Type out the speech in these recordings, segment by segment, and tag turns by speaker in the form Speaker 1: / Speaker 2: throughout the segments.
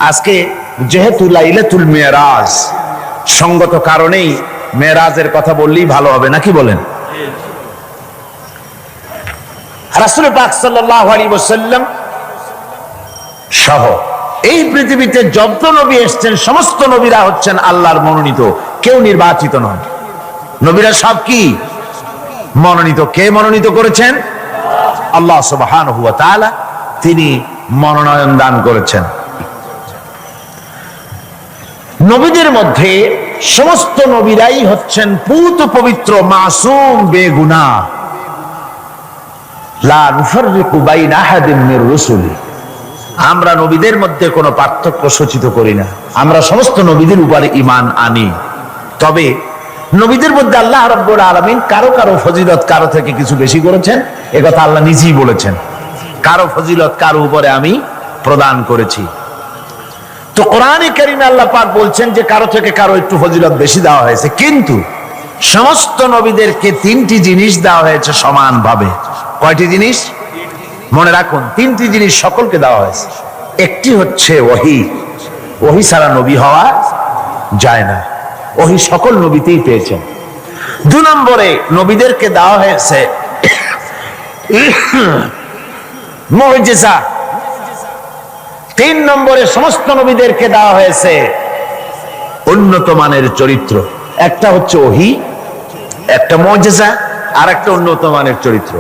Speaker 1: আজকে যেহেতু লাইলাতুল মেরাজ, সঙ্গত কারণেই মেরাজের কথা বললেই ভালো হবে, নাকি বলেন? রাসূল পাক সাল্লাল্লাহু আলাইহি ওয়াসাল্লাম সহ এই পৃথিবীতে যত নবী এসেছেন সমস্ত নবীরা হচ্ছেন আল্লাহর মনোনীত, কেউ নির্বাচিত নন। নবীরা সব কি মনোনীত? কে মনোনীত করেছেন? আল্লাহ সুবহানাহু ওয়া তাআলা, তিনি মনোনয়ন দান করেছেন। নবীদের মধ্যে সমস্ত নবীরাই হচ্ছেন পূত পবিত্র, মাসুম, বেগুনাহ। লা নুফাররিকু বাইনা আহাদিন মির রুসুলি, আমরা নবীদের মধ্যে কোনো পার্থক্য সূচিত করি না, আমরা সমস্ত নবীদের উপরে ঈমান আনি। তবে নবীদের মধ্যে আল্লাহ রাব্বুল আলামিন কারো কারো ফজিলত কারো থেকে কিছু বেশি করেছেন, একথা আল্লাহ নিজেই বলেছেন, কারো ফজিলত কারো উপরে আমি প্রদান করেছি। তো কোরআনে কারীমে আল্লাহ পাক বলছেন যে কারো থেকে কারো একটু ফজিলত বেশি দেওয়া হয়েছে, কিন্তু সমস্ত নবীদেরকে তিনটি জিনিস দেওয়া হয়েছে সমানভাবে। কয়টি জিনিস? মনে রাখুন, তিনটি জিনিস সকলকে দেওয়া হয়েছে। একটি হচ্ছে ওহী, ওহী ছাড়া নবী হওয়া যায় না, ওহী সকল নবীতেই পেয়েছেন। 2 নম্বরে নবীদেরকে দেওয়া হয়েছে মুজিজা। 3 নম্বরে সমস্ত নবীদেরকে দেওয়া হয়েছে উন্নত মানের চরিত্র। একটা হচ্ছে ওহী, একটা মুজিজা, আর একটা উন্নত মানের চরিত্র।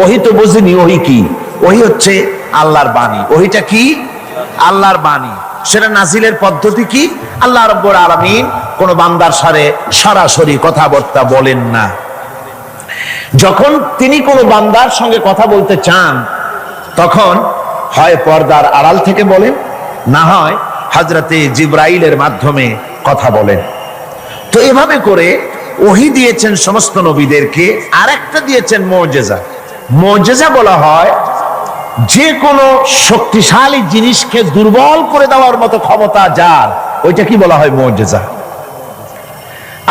Speaker 1: ওহী তো বুঝিনি, ওহী কি? ওহী হচ্ছে আল্লাহর বাণী। ওহীটা কি? আল্লাহর বাণী। সেটা নাজিলের পদ্ধতি কি? আল্লাহ রাব্বুল আলামিন কোন বান্দার সাথে সরাসরি কথাবার্তা বলেন না। যখন তিনি কোন বান্দার সঙ্গে কথা বলতে চান, তখন হয় পর্দার আড়াল থেকে বলেন, না হয় হযরতে জিবরাইলের মাধ্যমে কথা বলেন। তো এভাবে করে ওহী দিয়েছেন সমস্ত নবীদেরকে। আরেকটা দিয়েছেন মুজিজা। মুজিজা বলা হয় যে কোনো শক্তিশালী জিনিসকে দুর্বল করে দেওয়ার মতো ক্ষমতা যার, ওইটা কি বলা হয়? মুজিজা।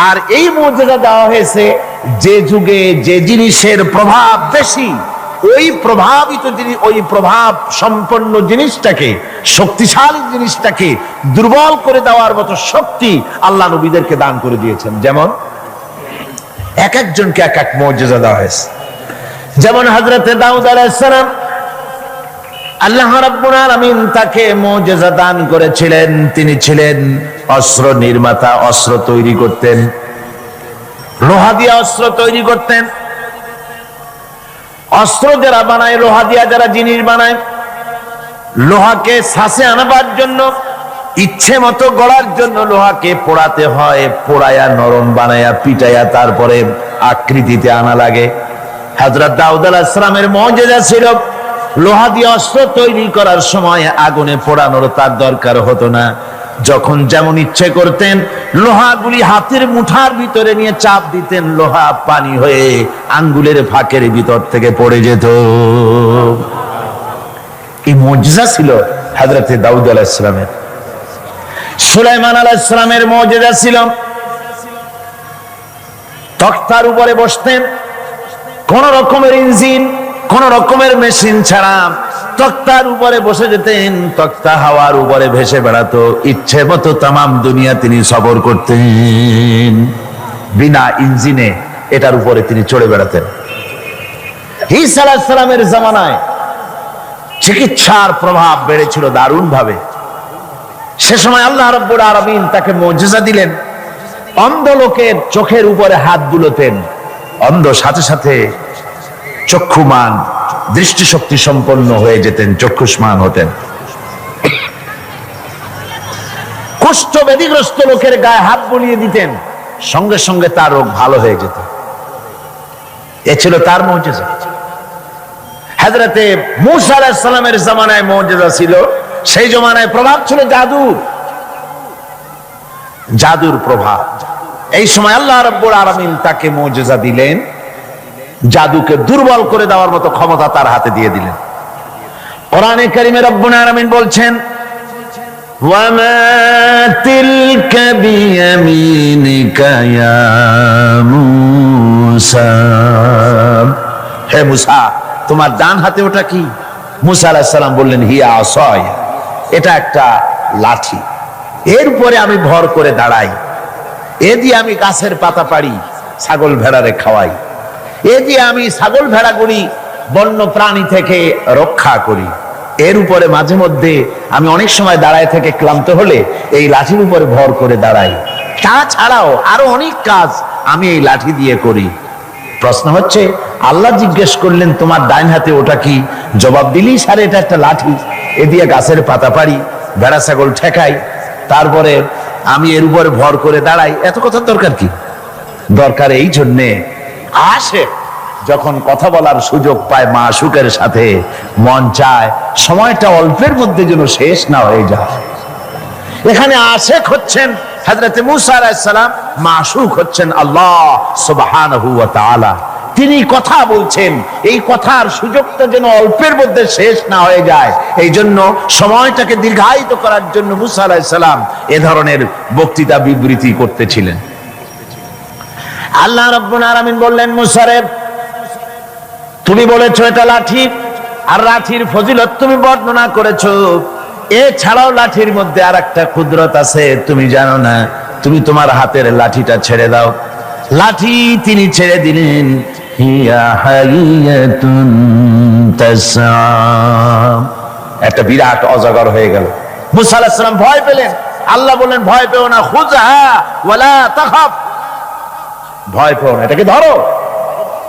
Speaker 1: আর এই মুজিজা দেওয়া হয়েছে যে যুগে যে জিনিসের প্রভাব বেশি, ওই প্রভাবিত জিনিস, ওই প্রভাব সম্পন্ন জিনিসটাকে, শক্তিশালী জিনিসটাকে দুর্বল করে দেওয়ার মতো শক্তি আল্লাহ নবীদেরকে দান করে দিয়েছেন। যেমন এক একজনকে এক এক মুজিজা দেওয়া হয়েছে। যেমন হযরতে দাউদ আলাইহিস সালাম, আল্লাহ রাব্বুল আলামিন তাকে মুজিজা দান করেছিলেন। তিনি ছিলেন অস্ত্র নির্মাতা, অস্ত্র তৈরি করতেন, লোহা দিয়ে অস্ত্র তৈরি করতেন। অস্ত্র যারা বানায়, লোহা দিয়া যারা জিনিস বানায়, লোহাকে শ্বাসে আনবার জন্য, ইচ্ছে মতো গড়ার জন্য লোহাকে পোড়াতে হয়, পোড়ায়া নরম বানায়া পিটায়া তারপরে আকৃতিতে আনা লাগে। হযরত দাউদ আলাইহিস সালামের মুজিজা ছিল লোহা দিয়ে অস্ত্র তৈরি করার সময় আগুনে পোড়ানোর তার দরকার হতো না। যখন যেমন ইচ্ছে করতেন লোহাগুলি হাতের মুঠার ভিতরে নিয়ে চাপ দিতেন, লোহা পানি হয়ে আঙ্গুলের ফাঁকের ভিতর থেকে পড়ে যেত। এই মুজিজা ছিল হযরতে দাউদ আলাইহিস সালামের। সুলাইমান আলাইহিস সালামের মুজিজা ছিল তক্তার উপরে বসতেন, কোন রকমের ইঞ্জিন, কোন রকমের মেশিন ছাড়া তক্তার উপরে বসে যেতেন, তক্তা হাওয়ার উপরে ভেসে বেড়াতো, ইচ্ছে মতো তামাম দুনিয়া তিনি সফর করতেন, বিনা ইঞ্জিনে এটার উপরে তিনি চড়ে বেড়াতেন। ঈসা আলাইহিস সালামের জামানায় চিকিৎসার প্রভাব বেড়েছিল দারুণ ভাবে। সে সময় আল্লাহ রাব্বুল আলামিন তাকে মুজিজা দিলেন, অন্ধ লোকের চোখের উপরে হাত বুলোতেন, অন্ধ সাথে সাথে চক্ষুমান, দৃষ্টিশক্তি সম্পন্ন হয়ে যেতেন, চক্ষুষ্মান হতেন। কুষ্ঠ ব্যাধিগ্রস্ত লোকের গায়ে হাত বুলিয়ে দিতেন, সঙ্গে সঙ্গে তার রোগ ভালো হয়ে যেত। এ ছিল তার মুজিজা। হযরতে মূসা আলাইহিস সালামের জামানায় মুজিজা ছিল, সেই জামানায় প্রভাব ছিল জাদুর, জাদুর প্রভাব। এই সময় আল্লাহ রাব্বুল আলামিন তাকে মুজিজা দিলেন, জাদুকে দুর্বল করে দেওয়ার মতো ক্ষমতা তার হাতে দিয়ে দিলেন। কোরআনে কারীমে রব্বুল আলামিন বলছেন, ওয়ামা তিলকা বিয়ামিনিকা ইয়া মূসা, হে মূসা তোমার ডান হাতে ওটা কি? মূসা আলাইহিস সালাম বললেন, হিয়া আসায়া, এটা একটা লাঠি, এরপরে আমি ভর করে দাঁড়াই, এ দিয়ে আমি গাছের পাতা পাড়ি, ছাগল ভেড়ারে খাওয়াই, এ দিয়ে আমি ছাগল ভেড়াগুলি বন্য প্রাণী থেকে রক্ষা করি। এর উপরে মাঝে মধ্যে আমি অনেক সময় দাঁড়ায় থেকে ক্লান্ত হলে এই লাঠির উপরে ভর করে দাঁড়াই। তাছাড়াও আরো অনেক কাজ আমি এই লাঠি দিয়ে করি। প্রশ্ন হচ্ছে, আল্লাহ জিজ্ঞেস করলেন তোমার ডাইন হাতে ওটা কি? জবাব দিলি সারে এটা একটা লাঠি, এ দিয়ে গাছের পাতা পাড়ি, ভেড়া ছাগল ঠেকাই, তারপরে আমি এর উপরে ভর করে দাঁড়াই। এত কথার দরকার কি? দরকার এই জন্যে আসে যখন কথা বলার সুযোগ পায় মাশূকের সাথে, মন চায় সময়টা অল্পের মধ্যে যেন শেষ না হয়ে যায়। এখানে আশেক হচ্ছেন হযরত মূসা আলাইহিস সালাম, মাশূক হচ্ছেন আল্লাহ সুবহানাহু ওয়া তাআলা। তিনি কথা বলছেন, এই কথার সুযোগটা যেন অল্পের মধ্যে শেষ না হয়ে যায়, এই জন্য সময়টাকে দীর্ঘায়িত করার জন্য মূসা আলাইহিস সালাম এ ধরনের বক্তৃতা বিবৃতি করতেছিলেন। আল্লাহ রাব্বুল আলামিন বললেন, মূসা রে, তুমি বলেছো এটা লাঠি, আর লাঠির ফজিলত তুমি বর্ণনা করেছো। এছাড়াও লাঠির মধ্যে আর একটা কুদরত আছে, তুমি জানো না? তুমি তোমার হাতের লাঠিটা ছেড়ে দাও। লাঠি তিনি ছেড়ে দিলেন, হিয়া হাইয়াতুন তাসআ, একটা বিরাট অজগর হয়ে গেল। মূসা আলাইহিস সালাম ভয় পেলেন। আল্লাহ বললেন, ভয় পেও না, খুযহা ওয়ালা তাখাফ, ভয় পেও না, এটাকে ধরো।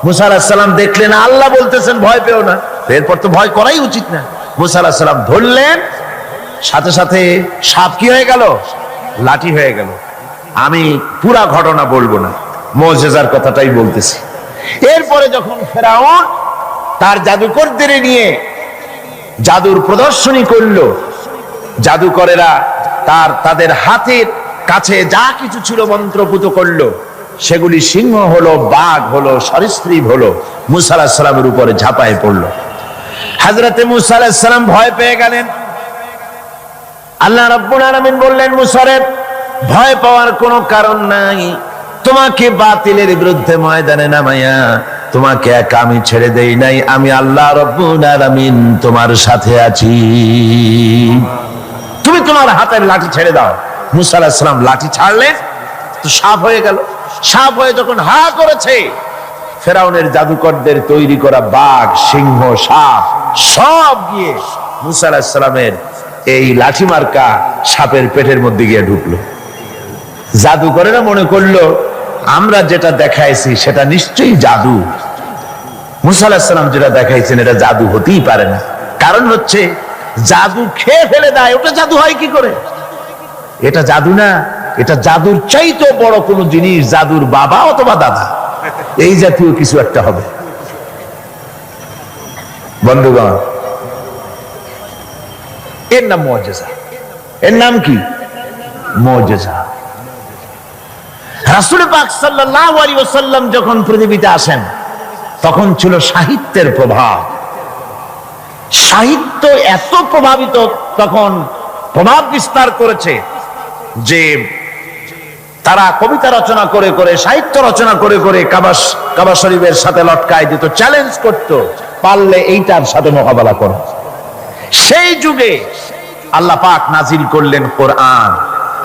Speaker 1: মূসা আলাইহিস সালাম দেখলেন আল্লাহ বলতেছেন ভয় পেও না, এরপর তো ভয় করাই উচিত না। মূসা আলাইহিস সালাম ধরলেন, সাথে সাথে সাপ কি হয়ে গেল? লাঠি হয়ে গেল। আমি পুরা ঘটনা বলবো না, মুজিজার কথাটাই বলতেছি। এরপরে যখন ফেরাউন তার জাদুকরদের নিয়ে জাদুর প্রদর্শনী করলো, জাদুকরেরা তাদের হাতের কাছে যা কিছু ছিল মন্ত্রপুত করলো, সেগুলি সিংহ হলো, বাঘ হলো, সরীসৃপ হলো, মূসা আলাইহিস সালামের উপরে ঝাঁপায় পড়লো। হযরতে মূসা আলাইহিস সালাম ভয় পেয়ে গেলেন। আল্লাহ রাব্বুল আলামিন বললেন, মূসা রে, ভয় পাওয়ার কোনো কারণ নাই, তোমাকে বাতিলের বিরুদ্ধে ময়দানে নামাইয়া তোমাকে একা আমি ছেড়ে দেই নাই, আমি আল্লাহ রাব্বুল আলামিন তোমার সাথে আছি, তুমি তোমার হাতের লাঠি ছেড়ে দাও। মূসা আলাইহিস সালাম লাঠি ছাড়লেন, তো সাপ হয়ে গেল। সাপ হয়ে যখন হা করেছে, ফেরাউনের জাদুকরদের তৈরি করা বাঘ, সিংহ, সাপ সব গিয়ে মূসা আলাইহিস সালামের এই লাঠি মার্কা সাপের পেটের মধ্যে গিয়ে ঢুকলো। জাদুকরেরা মনে করলো আমরা যেটা দেখাইছি সেটা নিশ্চয়ই জাদু। মূসা আলাইহিস সালাম যেটা দেখাইছেন এটা জাদু হতেই পারে না। কারণ হচ্ছে জাদু খেয়ে ফেলে দেয়, ওটা জাদু হয় কি করে? এটা জাদু না, এটা জাদুর চাইতে বড় কোনো জিনিস, জাদুর বাবা অথবা দাদা, এই জাতীয় কিছু একটা হবে। বন্ধুগণ, এর নাম মুজিজা। এর নাম কি? মুজিজা। রাসূল পাক সাল্লাল্লাহু আলাইহি ওয়াসাল্লাম যখন পৃথিবীতে আসেন, তখন ছিল সাহিত্যের প্রভাব। সাহিত্য এত প্রভাবিত, তখন প্রভাব বিস্তার করেছে যে তারা কবিতা রচনা করে করে, সাহিত্য রচনা করে করে কাবা শরীফের সাথে লটকায় দিত, চ্যালেঞ্জ করত, পারলে এইটার সাথে মোকাবেলা করো। সেই যুগে আল্লাহ পাক নাজিল করলেন কোরআন।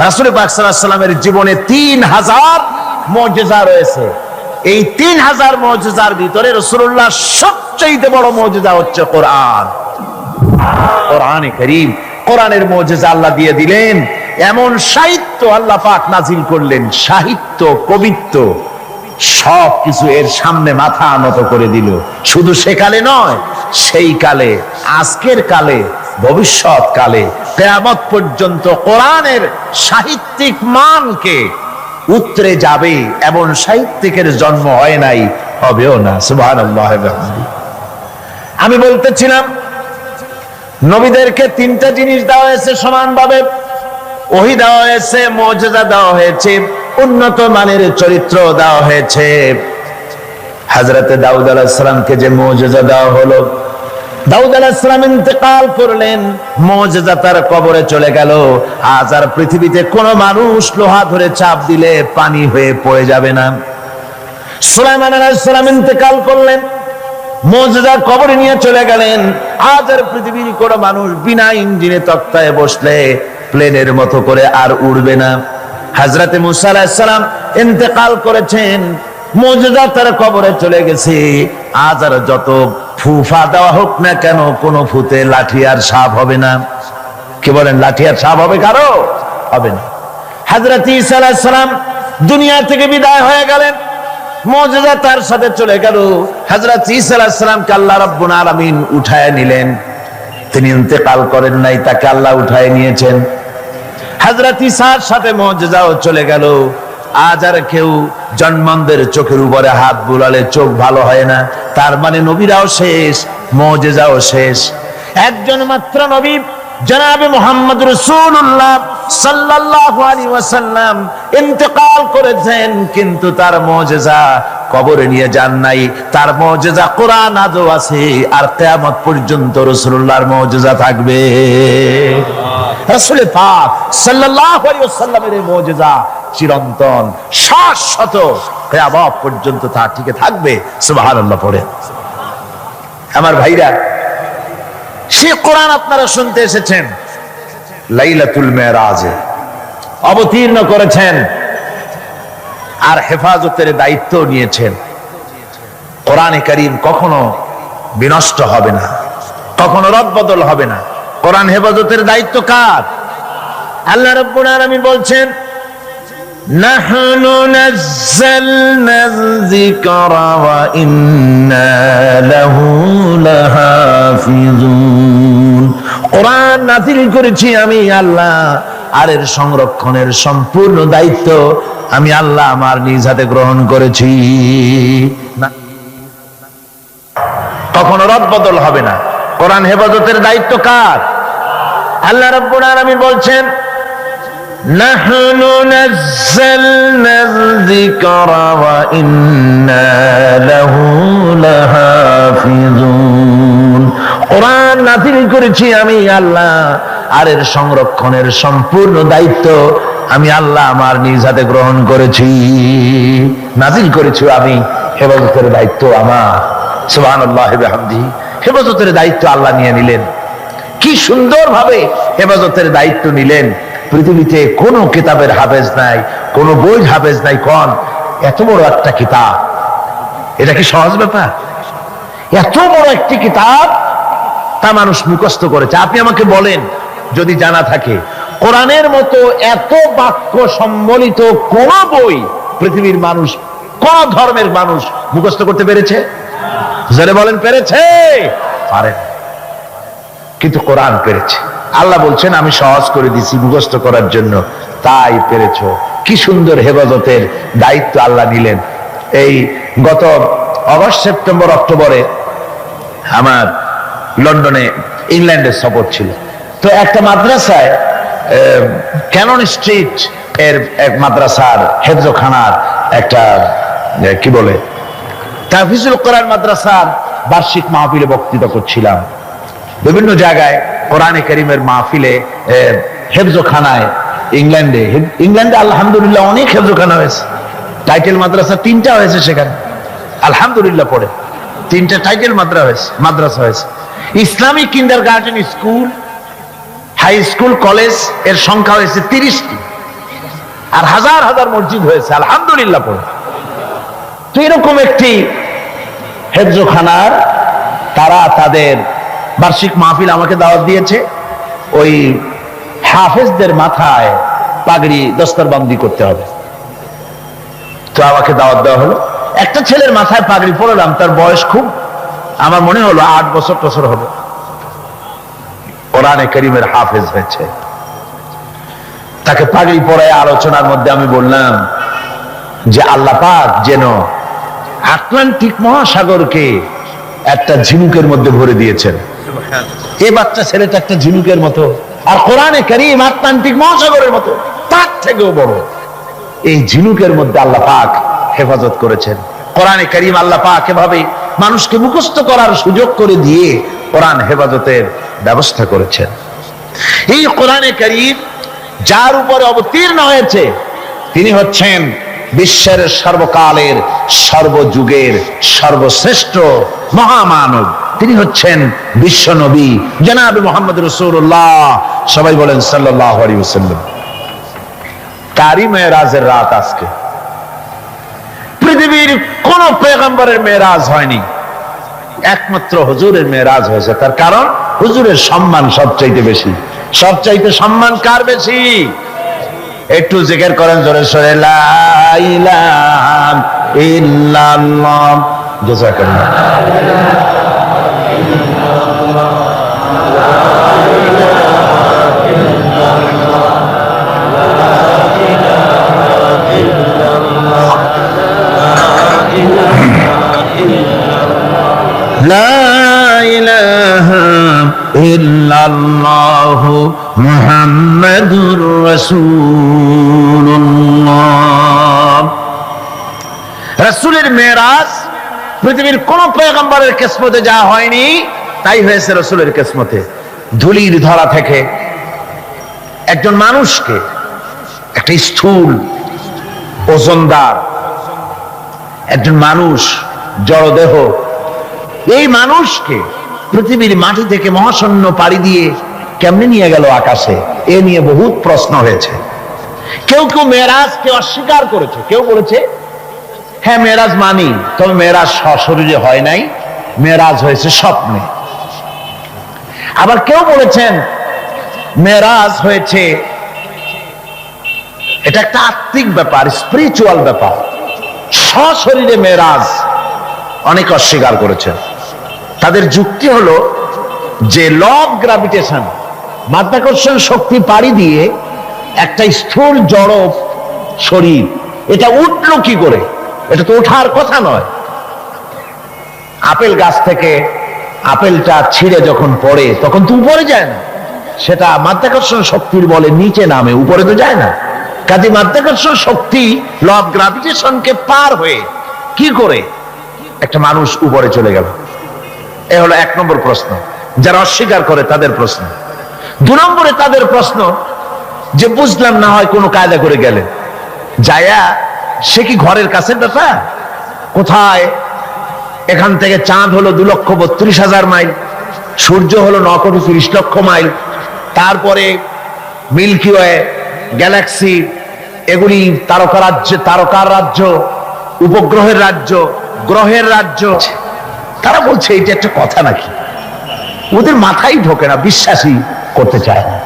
Speaker 1: রাসূল পাক সাল্লাল্লাহু আলাইহি ওয়াসাল্লামের জীবনে ৩০০০ মুজিজা রয়েছে। এই ৩০০০ মুজিজার ভিতরে রাসূলুল্লাহ সবচেয়ে বড় মুজিজা হচ্ছে কোরআন। কোরআনে কারীম, কোরআনের মুজিজা আল্লাহ দিয়ে দিলেন। এমন সাহিত্য আল্লাহ পাক নাজিল করলেন, সাহিত্য, কবিত্ব সব কিছু এর সামনে মাথা নত করে দিল। শুধু সেকালে নয়, সেই কালে, আজকের কালে, ভবিষ্যৎ কালে, কিয়ামত পর্যন্ত কোরআনের সাহিত্যিক মানকে উতরে যাবে, এমন সাহিত্যিকের জন্ম হয় নাই, হবেও না। সুবহানাল্লাহ। আমি বলতেছিলাম, নবীদেরকে তিনটা জিনিস দেওয়া হয়েছে সমানভাবে। ওহী দেওয়া হয়েছে, মুজিজা দেওয়া হয়েছে, উন্নত মানের চরিত্র দেওয়া হয়েছে। হযরতে দাউদ আলাইহিস সালামকে যে মুজিজা দেওয়া হলো, দাউদ আলাইহিস সালাম ইন্তেকাল করলেন, মুজিজা তার কবরে চলে গেল। আজ আর পৃথিবীতে কোন মানুষ লোহা ধরে চাপ দিলে পানি হয়ে পড়ে যাবে না। সুলাইমান আলাইহিস সালাম ইন্তেকাল করলেন, মুজিজা কবরে নিয়ে চলে গেলেন। আজ আর পৃথিবীর কোন মানুষ বিনা ইঞ্জিনে তক্তায় বসলে প্লেনের মতো করে আর উড়বে না। হযরতে মুসা আলাইহিস সালাম ইন্তেকাল করেছেন, মুজিজা তার কবরে চলে গেছে। আজ আর যত ফুফা দেওয়া হোক না কেন, কোন ফুতে লাঠি আর সাপ হবে না। কি বলেন, লাঠি আর সাপ হবে কারো? হবে না। হযরত ঈসা আলাইহিস সালাম দুনিয়া থেকে বিদায় হয়ে গেলেন, মুজিজা তার সাথে চলে গেল। হযরত ঈসা আলাইহিস সালামকে আল্লাহ রাব্বুল আলামিন উঠায় নিলেন। তিনি ইন্তেকাল করেন নাই, তাকে আল্লাহ উঠায় নিয়েছেন। হযরত ঈসার সাথে মুজিজাও চলে গেল। আজ আর কেউ জন্মানদের চোখের উপরে হাত বুলালে চোখ ভালো হয় না, তার মানে নবীরাও শেষ, মুজিজাও শেষ। একজন মাত্র নবী জনাবে মুহাম্মদ রাসূলুল্লাহ সাল্লাল্লাহু আলাইহি ওয়াসাল্লাম ইন্তেকাল করেছেন, কিন্তু তার মুজিজা কবরে নিয়ে যান নাই। তার মুজিজা কোরআন আজও আছে, আর কিয়ামত পর্যন্ত রাসূলুল্লাহর মুজিজা থাকবে। রাসূল পাক সাল্লাল্লাহু আলাইহি ওয়াসাল্লামের মুজিজা চিরন্তন, শাশ্বত, কিয়ামত পর্যন্ত তা টিকে থাকবে। সুবহানাল্লাহ পড়ে। আমার ভাইরা, সে কোরআন আপনারা শুনতে এসেছেন, লাইলাতুল মেরাজে অবতীর্ণ করেছেন, আর হেফাজতের দায়িত্ব নিয়েছেন। কোরআনে কারীম কখনো বিনষ্ট হবে না, কখনো রদবদল হবে না। কোরআন হেফাজতের দায়িত্ব কার? আল্লাহ রাব্বুল আলামিন বলছেন, নাহনু নাযালনা যিকরা ওয়া ইন্না লাহু লাহাফিজুন। কোরআন নাযিল করেছি আমি আল্লাহ, আর এর সংরক্ষণের সম্পূর্ণ দায়িত্ব আমি আল্লাহ আমার নিজ হাতে গ্রহণ করেছি। কখনো রদবদল হবে না। কোরআন হেফাজতের দায়িত্ব কার? আল্লাহ রাব্বুল আলামিন বলছেন, নাহনু নাযালনা যিকরা ওয়া ইন্না লাহু লাহাফিজুন। কোরআন নাযিল করেছি আমি আল্লাহ, আর এর সংরক্ষণের সম্পূর্ণ দায়িত্ব আমি আল্লাহ আমার নিজ হাতে গ্রহণ করেছি। নাযিল করেছি আমি, হেফাজতের দায়িত্ব আমার। সুবহানাল্লাহি ওয়া বিহামদিহি। হেফাজতের দায়িত্ব আল্লাহ নিয়ে নিলেন। কি সুন্দর ভাবে হেফাজতের দায়িত্ব নিলেন। পৃথিবীতে কোনো কিতাবের হাফেজ নাই, কোনো বই হাফেজ নাই। কোন এত বড় একটা কিতাব, এটা কি সহজ ব্যাপার? এত বড় একটি কিতাব তা মানুষ মুখস্থ করেছে। আপনি আমাকে বলেন, যদি জানা থাকে, কোরআনের মতো এত বাক্য সম্বলিত কোন বই পৃথিবীর মানুষ, কোন ধর্মের মানুষ মুখস্থ করতে পেরেছে? যারা বলেন পেরেছে? পারেন, কিন্তু কোরআন পেরেছে। আল্লাহ বলছেন, আমি সহজ করে দিছি মুখস্থ করার জন্য, তাই পেরেছো। কি সুন্দর হেফাজতের দায়িত্ব আল্লাহ নিলেন। এই গত অগস্ট, সেপ্টেম্বর, অক্টোবরে আমার লন্ডনে ইংল্যান্ডের সফর ছিল। তো একটা মাদ্রাসায়, ক্যানন স্ট্রিট এর এক মাদ্রাসার হেফজখানার একটা কি বলে তাহফিজুল কোরআন মাদ্রাসার বার্ষিক মাহফিলে বক্তৃতা করছিলাম। বিভিন্ন জায়গায় কোরআনে কারীমের মাহফিলে, হেফজখানায় ইংল্যান্ডে আলহামদুলিল্লাহ অনেক হেফজখানা হয়েছে। টাইটেল মাদ্রাসা 3টা হয়েছে সেখানে, আলহামদুলিল্লাহ পড়ে 3টা টাইটেল মাদ্রাসা হয়েছে। Islamic kindergarten school, high school, college এর সংখ্যা হয়েছে 30টি, আর হাজার হাজার মসজিদ হয়েছে, আলহামদুলিল্লাহ পড়ে। তো এরকম একটি হেফজখানার তারা তাদের বার্ষিক মাহফিল আমাকে দাওয়াত দিয়েছে। ওই হাফেজদের মাথায় পাগড়ি দস্তরবন্দি করতে হবে। তো আমাকে দাওয়াত দেওয়া হলো। একটা ছেলের মাথায় পাগড়ি পরালাম, তার বয়স খুব, আমার মনে হলো 8 বছর হবে। কোরআনে কারীমের হাফেজ হয়েছে। তাকে পাগড়ি পরায় আলোচনার মধ্যে আমি বললাম যে আল্লাহ পাক যেন আটলান্টিক মহাসাগরকে একটা ঝিনুকের মধ্যে ভরে দিয়েছেন। এই বাচ্চা ছেলেটা একটা ঝিনুকের মতো, আর কোরআনে কারীম আটলান্টিক মহাসাগরের মতো, তার থেকেও বড়। এই ঝিনুকের মধ্যে আল্লাহ পাক হেফাজত করেছেন। কোরআনে কারীম আল্লাহ পাক এভাবে মানুষকে মুখস্থ করার সুযোগ করে দিয়ে কোরআন হেফাজতের ব্যবস্থা করেছেন। এই কোরআনে কারীম যার উপরে অবতীর্ণ হয়েছে, তিনি হচ্ছেন বিশ্বের সর্বকালের, সর্বযুগের সর্বশ্রেষ্ঠ মহামানব তিনি হচ্ছেন বিশ্ব নবী জনাব মুহাম্মদ রাসূলুল্লাহ, সবাই বলেন সাল্লাল্লাহু আলাইহি ওয়াসাল্লাম। তারই মেরাজের রাত আজকে। পৃথিবীর কোন পয়গম্বরের মেরাজ হয়নি, একমাত্র হুজুরের মেরাজ হয়েছে। তার কারণ হুজুরের সম্মান সবচাইতে বেশি। সবচাইতে সম্মান কার বেশি? একটু জিকির করেন জোরে সোরে, লা ইলাহা ইল্লাল্লাহ। জাযাকাল্লাহ। লা ইলাহা ইল্লাল্লাহু মুহাম্মাদুর রাসূলুল্লাহ। রাসূলের মেরাজ পৃথিবীর কোন পয়গম্বরের কিসমতে যা হয়নি তাই হয়েছে রাসূলের কিসমতে। ধুলির ধরা থেকে একজন মানুষকে, একটা স্থূল ওজনদার একজন মানুষ, জড়দেহ, এই মানুষকে পৃথিবীর মাটি থেকে মহাশূন্য পাড়ি দিয়ে কেমনে নিয়ে গেল আকাশে, এ নিয়ে বহুত প্রশ্ন হয়েছে। কেউ কেউ মেরাজকে অস্বীকার করেছে, কেউ বলেছে হ্যাঁ মেরাজ মানি, তবে মেরাজ সশরীরে হয় নাই, মেরাজ হয়েছে স্বপ্নে। আবার কেউ বলেছেন মেরাজ হয়েছে, এটা একটা আত্মিক ব্যাপার, স্পিরিচুয়াল ব্যাপার, সশরীরে মেরাজ। অনেক অস্বীকার করেছেন। তাদের যুক্তি হলো যে ল অফ গ্রাভিটেশন, মাধ্যাকর্ষণ শক্তি পাড়ি দিয়ে একটা স্থূল জড় শরীর, এটা উঠলো কি করে? এটা তো ওঠার কথা নয়। আপেল গাছ থেকে আপেলটা ছিঁড়ে যখন পড়ে তখন তো উপরে যায় না, সেটা মাধ্যাকর্ষণ শক্তির বলে নিচে নামে, উপরে তো যায় না। কাজে মাধ্যাকর্ষণ শক্তি ল অফ গ্রাভিটেশনকে পার হয়ে কি করে একটা মানুষ উপরে চলে গেল? এ হলো এক নম্বর প্রশ্ন, যারা অস্বীকার করে তাদের প্রশ্ন। দু নম্বরে তাদের প্রশ্ন যে বুঝলাম না হয় কোনো কায়দা করে গেলে যায়া, সে কি ঘরের কাছের ব্যাপার? কোথায়? এখান থেকে চাঁদ হলো 2,32,000 মাইল, সূর্য হলো 9,30,00,000 মাইল, তারপরে মিল্কি ওয়ে, গ্যালাক্সি, এগুলি তারকার রাজ্য, উপগ্রহের রাজ্য, গ্রহের রাজ্য। তারা বলছে এটা একটা কথা নাকি? ওদের মাথায় ঢোকে না, বিশ্বাসই করতে চায় না।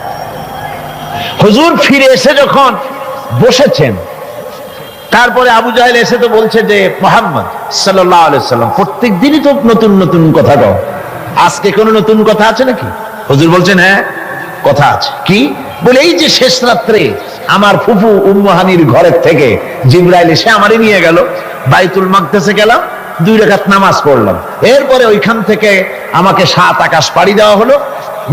Speaker 1: হুজুর ফিরে এসে যখন বসেছেন, তারপরে আবু জাহেল এসে তো বলছে যে মুহাম্মদ সাল্লাল্লাহু আলাইহি সাল্লাম প্রত্যেক দিনই তো নতুন নতুন কথা কও, আজকে কোনো নতুন কথা আছে নাকি? হুজুর বলছেন হ্যাঁ কথা আছে। কি বলে? এই যে শেষ রাত্রে আমার ফুফু উম্মু হানির ঘরের থেকে জিবরাইল এসে আমারে নিয়ে গেল, বাইতুল মাকদেসে গেলাম, 2 রাকাত নামাজ পড়লাম, এরপরে ওইখান থেকে আমাকে 7 আকাশ পাড়ি দেওয়া হলো,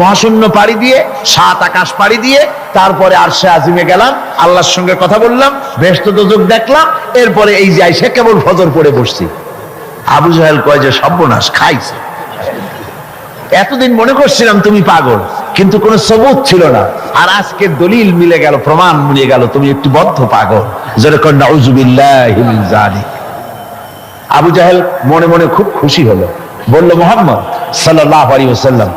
Speaker 1: মহাশূন্য পাড়ি দিয়ে 7 আকাশ পাড়ি দিয়ে তারপরে আরশে আজিমে গেলাম, আল্লাহর সঙ্গে কথা বললাম, বেহেশত দোজখ দেখলাম, এরপরে এই যে আইসা কেবল ফজর পড়ে বসছি। আবু জাহেল কয় যে সর্বনাশ, খাইছে। এতদিন মনে করছিলাম তুমি পাগল, কিন্তু কোনো সবুত ছিল না, আর আজকে দলিল মিলে গেল, প্রমাণ মিলে গেল তুমি একটু বদ্ধ পাগল। যেরকম নাউযুবিল্লাহি মিন যালিক। আবু জাহেল মনে মনে খুব খুশি হলো, বলল মুহাম্মদ সাল্লাল্লাহু আলাইহি ওয়াসাল্লাম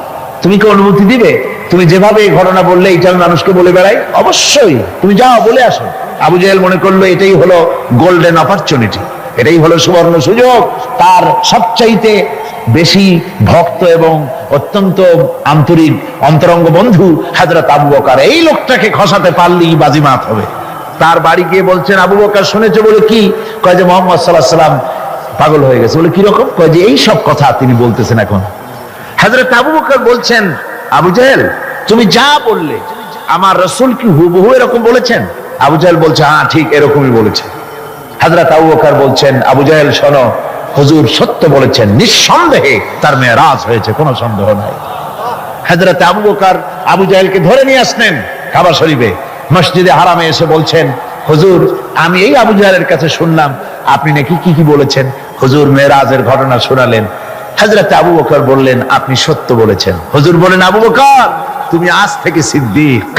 Speaker 1: তুমি কি অনুমতি দিবে? তুমি যেভাবে এই ঘটনা বললে এটা আমি মানুষকে বলে বেড়াই, অবশ্যই তুমি যাও বলে আসো। আবু জাহেল মনে করলো এটাই হলো গোল্ডেন অপরচুনিটি, এটাই হলো সুবর্ণ সুযোগ। তার সবচাইতে বেশি ভক্ত এবং অত্যন্ত আন্তরিক অন্তরঙ্গ বন্ধু হযরত আবু বকর, এই লোকটাকে খসাতে পারলেই বাজিমাত হবে। তার বাড়ি গিয়ে বলছেন আবু বকর শুনেছে বলে কি? কয় যে মুহাম্মদ সাল্লাল্লাহু আলাইহি ওয়াসাল্লাম পাগল হয়ে গেছে। বলে কি রকম? কয় যে এই সব কথা তিনি বলতেছেন এখন। হযরত আবু বকর বলছেন আবু জাহেল তুমি যা বললে আমার রাসূল কি হুবহু এরকম বলেছেন? আবু জাহেল বলছে হ্যাঁ ঠিক এরকমই বলেছে। হযরত আবু বকর বলছেন আবু জাহেল শোনো, হুজুর সত্য বলেছেন, নিঃসন্দেহে তার মেরাজ হয়েছে, কোনো সন্দেহ নাই। হযরত আবু বকর আবু জাহেলকে ধরে নিয়ে আসলেন কাবা শরীফে, মসজিদে হারামে এসে বলছেন হুজুর আমি এই আবু জাহেলের কাছে শুনলাম আপনি নাকি কি কি বলেছেন। হুজুর মেরাজের ঘটনা শোনালেন। হযরত আবু বকর বললেন আপনি সত্য বলেছেন। হুজুর বলেন আবু বকর তুমি আজ থেকে সিদ্দিক।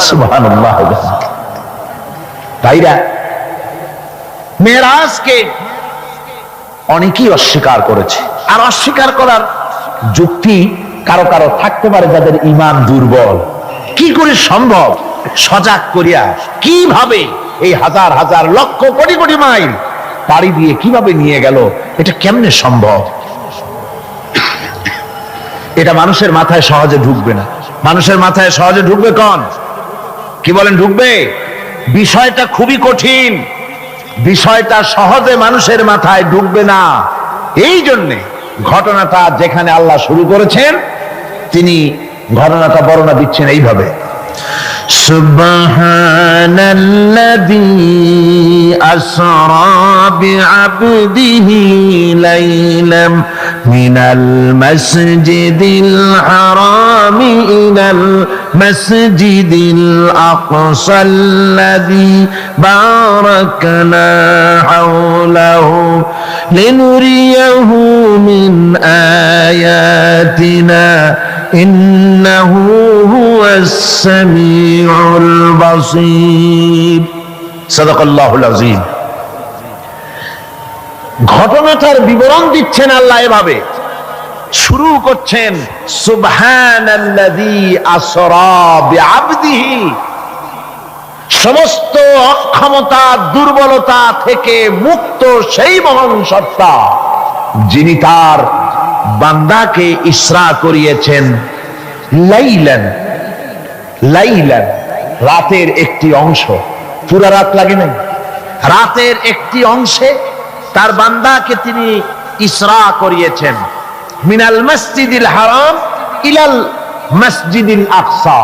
Speaker 1: সুবহানাল্লাহ। ভাইরা, মেরাজকে অনেকেই অস্বীকার করেছে, আর অস্বীকার করার যুক্তি কারো কারো থাকতে পারে যাদের ঈমান দুর্বল। কি করে সম্ভব? সজাগ করিয়া কিভাবে এই হাজার হাজার লক্ষ কোটি কোটি মাইল পাড়ি দিয়ে কিভাবে নিয়ে গেল, এটা কেমনে সম্ভব? এটা মানুষের মাথায় সহজে ঢুকবে না। মানুষের মাথায় সহজে ঢুকবে কোন? কি বলেন ঢুকবে? বিষয়টা খুবই কঠিন, বিষয়টা সহজে মানুষের মাথায় ঢুকবে না। এই জন্যে ঘটনাটা যেখানে আল্লাহ শুরু করেছেন, তিনি ঘটনাটা বর্ণনা দিচ্ছেন এইভাবে, সুবহানাল্লাযী আসরা বিআবদিহি লাইলাম মিনাল মাসজিদিল হারামি ইলাল মাসজিদিল আকসাল্লাযী বারাকনা হাওলাহু লিনুরিয়াহু মিন আয়াতিনা ইন্নাহু হুয়াস সামিউল বাসীর। সাদাকাল্লাহুল আযীম। ঘটনাটার বিবরণ দিচ্ছেন আল্লাহ এভাবে, শুরু করছেন সুবহানাল্লাযী আসরা বিআবদিহি, সমস্ত অক্ষমতা দুর্বলতা থেকে মুক্ত সেই মহান সত্তা যিনি তার বান্দাকে ইসরা করিয়েছেন লাইলান, লাইলান রাতের একটি অংশ, পুরা রাত লাগে নাই, রাতের একটি অংশে তার বান্দাকে তিনি ইসরা করিয়েছেন, মিনাল মসজিদিল হারাম ইলাল মসজিদিল আকসা,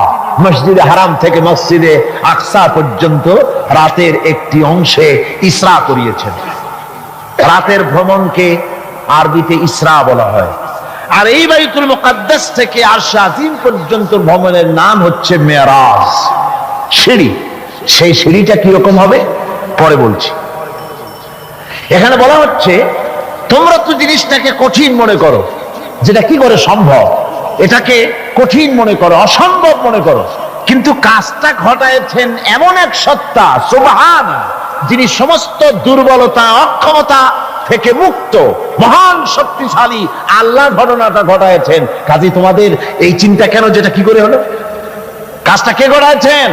Speaker 1: মসজিদে হারাম থেকে মসজিদে আকসা পর্যন্ত রাতের একটি অংশে ইসরা করিয়েছেন। রাতের ভ্রমণকে আরবিতে ইসরা বলা হয়। আর এই বাইতুল মুকাদ্দাস থেকে আরশে আজিম পর্যন্ত ভ্রমণের নাম হচ্ছে মেরাজ, সিঁড়ি। সেই সিঁড়িটা কিরকম হবে পরে বলছি। এখানে বলা হচ্ছে তোমরা তো জিনিসটাকে কঠিন মনে করো, যেটা কি করে সম্ভব, এটাকে কঠিন মনে করো, অসম্ভব মনে করো, কিন্তু কাজটা ঘটায়ছেন এমন এক সত্তা সুবহান, যিনি সমস্ত দুর্বলতা অক্ষমতা থেকে মুক্ত, মহান শক্তিশালী আল্লাহ ঘটনাটা ঘটায়ছেন। কাজী তোমাদের এই চিন্তা কেন, যেটা কি করে হলো? কাজটা কে ঘটায়ছেন?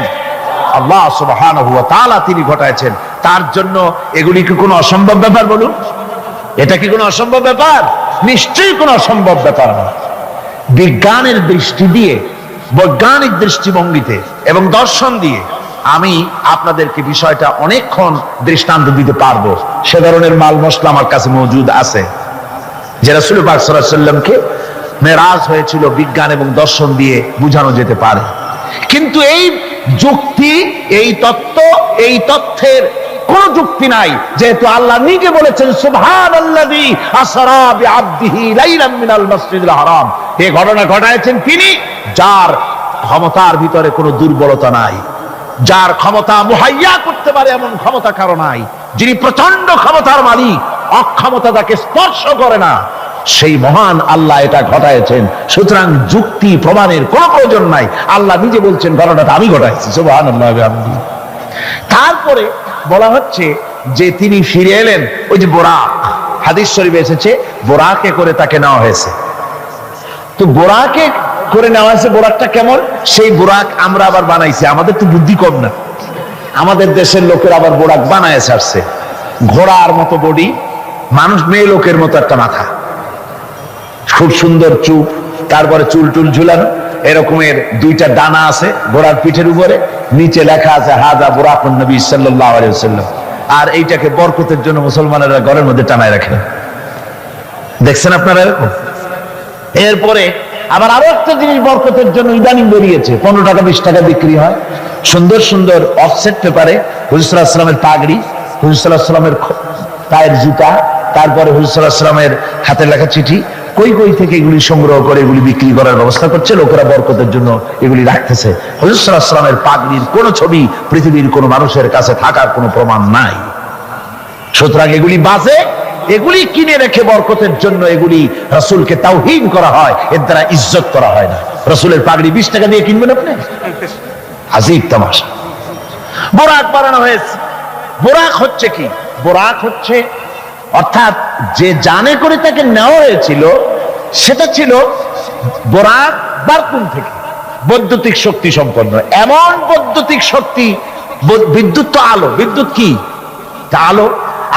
Speaker 1: আল্লাহ সুবহানাহু ওয়া তাআলা তিনি ঘটায়ছেন। তার জন্য এগুলি কি কোনো অসম্ভব ব্যাপার? বলুন, এটা কি কোনো অসম্ভব ব্যাপার? নিশ্চয়ই কোনো অসম্ভব ব্যাপার না। বিজ্ঞানের দৃষ্টি দিয়ে, বৈজ্ঞানিক দৃষ্টিভঙ্গিতে এবং দর্শন দিয়ে আমি আপনাদেরকে বিষয়টা অনেকক্ষণ দৃষ্টান্ত দিতে পারবো। সে ধরনের মাল মশলা আমার কাছে মজুদ আছে, যে রাসূল পাক সাল্লাল্লাহু আলাইহি ওয়াসাল্লামকে মেরাজ হয়েছিল বিজ্ঞান এবং দর্শন দিয়ে বুঝানো যেতে পারে। কিন্তু এই যুক্তি, এই তত্ত্ব, এই তথ্যের কোন যুক্তি নাই, যেহেতু আল্লাহ নিজে বলেছেন সুবহানাল্লাযী আসরা বিআবদিহি লাইলাম মিনাল মাসজিদিল হারাম। এই ঘটনা ঘটায়ছেন তিনি, যার ক্ষমতার ভিতরে কোনো দুর্বলতা নাই, যার ক্ষমতা মুহাইয়া করতে পারে এমন ক্ষমতা কারো নাই, যিনি প্রচন্ড ক্ষমতার মালিক, অক্ষমতা তাকে স্পর্শ করে না, সেই মহান আল্লাহ এটা ঘটায়ছেন। সুতরাং যুক্তি প্রমাণের কোনো প্রয়োজন নাই, আল্লাহ নিজে বলছেন ঘটনাটা আমি ঘটাইছি। সুবহানাল্লাহ। তারপরে বলা হচ্ছে যে তিনি ফিরে এলেন, ওই যে বোরাক, হাদিস শরীফে এসেছে বোরাকে করে তাকে নেওয়া হয়েছে। তো বোরাকে করে নেওয়া হয়েছে, বোরাকটা কেমন? সেই বোরাক আমরা আবার বানাইছি, আমাদের তো বুদ্ধি কম না, আমাদের দেশের লোকের আবার বোরাক বানায় ছাড়ছে। ঘোড়ার মতো বডি, মানুষ মেয়ে লোকের মতো একটা মাথা, খুব সুন্দর চুপ, তারপরে চুল টুল ঝুলানো, এরকমের দুইটা ডানা আছে ঘোড়ার পিঠের উপরে, নিচে লেখা আছে হাযা বুরাকুন নবী সাল্লাল্লাহু আলাইহি ওয়াসাল্লাম। আর এইটাকে বরকতের জন্য মুসলমানেরা ঘরের মধ্যে টানায় রাখেন, দেখছেন আপনারা এরকম। এরপরে আবার আরো একটা জিনিস বরকতের জন্য ইদানিং বেরিয়েছে, 15 টাকা 20 টাকা বিক্রি হয়, সুন্দর সুন্দর অফসেট পেপারে হুজুর সাল্লাল্লাহু আলাইহি ওয়াসাল্লামের পাগড়ি, হুজুর সাল্লাল্লাহু আলাইহি ওয়াসাল্লামের পায়ের জুতা, তারপরে হুজুর সাল্লাল্লাহু আলাইহি ওয়াসাল্লামের হাতে লেখা চিঠি, কই কই থেকে এগুলি সংগ্রহ করে এগুলি বিক্রি করার ব্যবস্থা করছে লোকেরা, বরকতের জন্য এগুলি রাখতেছে। হুজুর সাল্লাল্লাহু আলাইহি ওয়াসাল্লামের পাগড়ির কোন ছবি পৃথিবীর কোন মানুষের কাছে থাকার কোনো প্রমাণ নাই। সুতরাং এগুলি বাজে, এগুলি কিনে রেখে বরকতের জন্য এগুলি রাসূলকে তাওহীন করা হয়, এর দ্বারা ইজ্জত করা হয় না। রাসূলের পাগড়ি 20 টাকা দিয়ে কিনবেন আপনি? আজীব তামাশা। বোরাক বানানো হয়েছে। বোরাক হচ্ছে কি? বোরাক হচ্ছে অর্থাৎ যে জানে করে তাকে নেওয়া হয়েছিল, সেটা ছিল বোরাক বারকুম থেকে বৈদ্যুতিক শক্তি সম্পন্ন, এমন বৈদ্যুতিক শক্তি। বিদ্যুৎ তো আলো, বিদ্যুৎ কি? আলো।